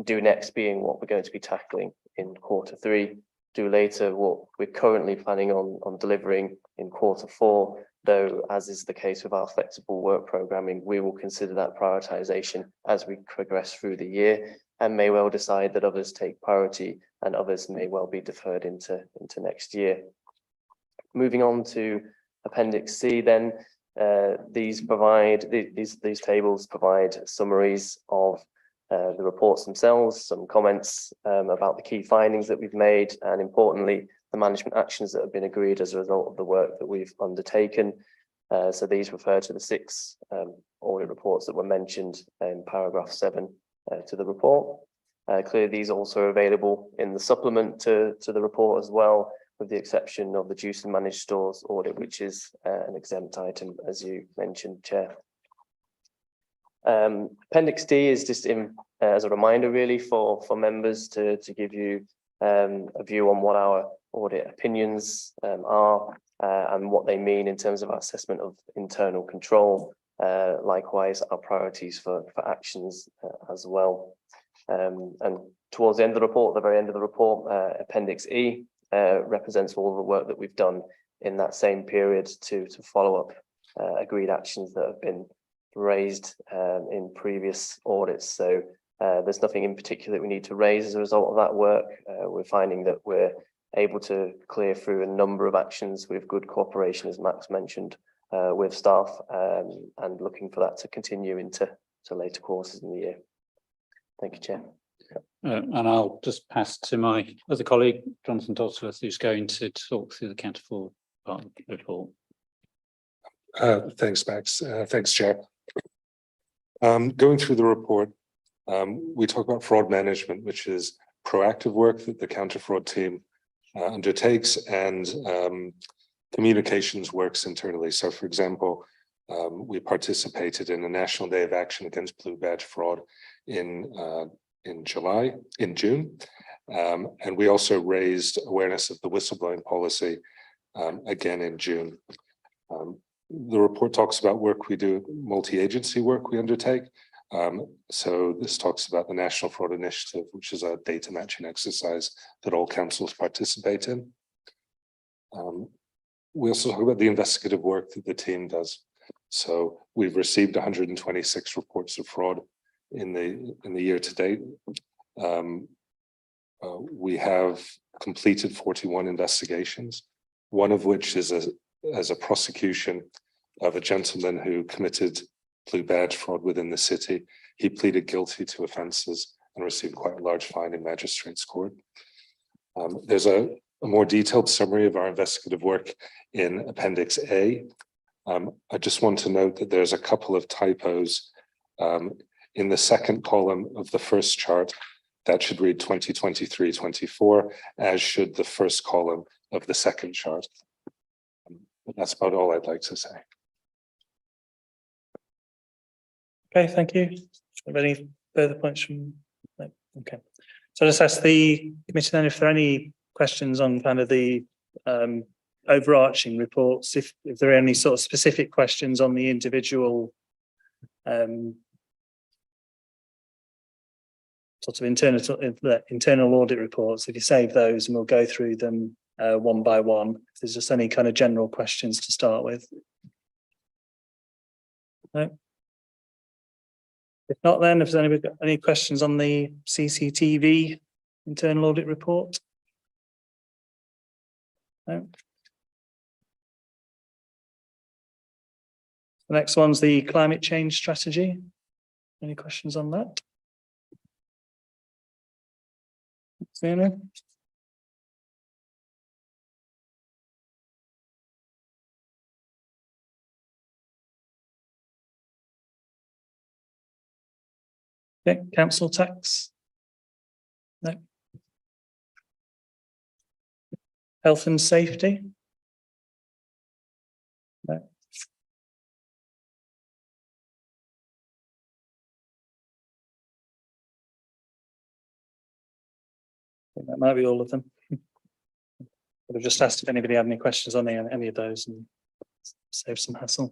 Do next being what we're going to be tackling in Q3, do later what we're currently planning on delivering in Q4. Though, as is the case with our flexible work programming, we will consider that prioritisation as we progress through the year and may well decide that others take priority and others may well be deferred into next year. Moving on to Appendix C then, these tables provide summaries of the reports themselves, some comments about the key findings that we've made, and importantly, the management actions that have been agreed as a result of the work that we've undertaken. So these refer to the 6 audit reports that were mentioned in paragraph 7 to the report. Clearly, these also are available in the supplement to the report as well, with the exception of the juice and managed stores audit, which is an exempt item, as you mentioned, Chair. Appendix D is just as a reminder really for members to give you a view on what our audit opinions are and what they mean in terms of our assessment of internal control. Likewise, our priorities for actions as well. And towards the end of the report, the very end of the report, Appendix E represents all the work that we've done in that same period to follow up agreed actions that have been raised in previous audits. So there's nothing in particular that we need to raise as a result of that work. We're finding that we're able to clear through a number of actions with good cooperation, as Max mentioned, with staff, and looking for that to continue into later courses in the year. Thank you, Chair. And I'll just pass to my other colleague, Jonathan Dodsworth, who's going to talk through the counter fraud part of the report. Thanks, Max. Thanks, Chair. Going through the report, we talk about fraud management, which is proactive work that the counter-fraud team undertakes, and communications works internally. So for example, we participated in a National Day of Action Against Blue Badge Fraud in June. And we also raised awareness of the whistleblowing policy again in June. The report talks about work we do, multi-agency work we undertake. So this talks about the National Fraud Initiative, which is a data matching exercise that all councils participate in. We also talk about the investigative work that the team does. So we've received 126 reports of fraud in the year to date. We have completed 41 investigations, one of which is as a prosecution of a gentleman who committed blue badge fraud within the city. He pleaded guilty to offences and received quite a large fine in magistrates' court. There's a more detailed summary of our investigative work in Appendix A. I just want to note that there's a couple of typos in the second column of the first chart. That should read 2023-24, as should the first column of the second chart. But that's about all I'd like to say. Okay, thank you. Have any further points from? No? Okay. So I'll just ask the committee then if there are any questions on kind of the overarching reports, if there are any sort of specific questions on the individual sort of internal audit reports, if you save those and we'll go through them one by one. If there's just any kind of general questions to start with. No? If not, then if there's any questions on the CCTV internal audit report? No. The next one's the climate change strategy. Any questions on that? Fiona? Okay, council tax? No. Health and safety? No. I think that might be all of them. I've just asked if anybody had any questions on any of those and save some hassle.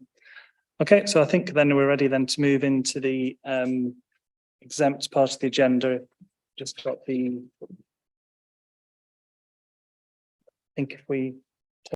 Okay, so I think then we're ready then to move into the exempt part of the agenda. Just got the, I think if we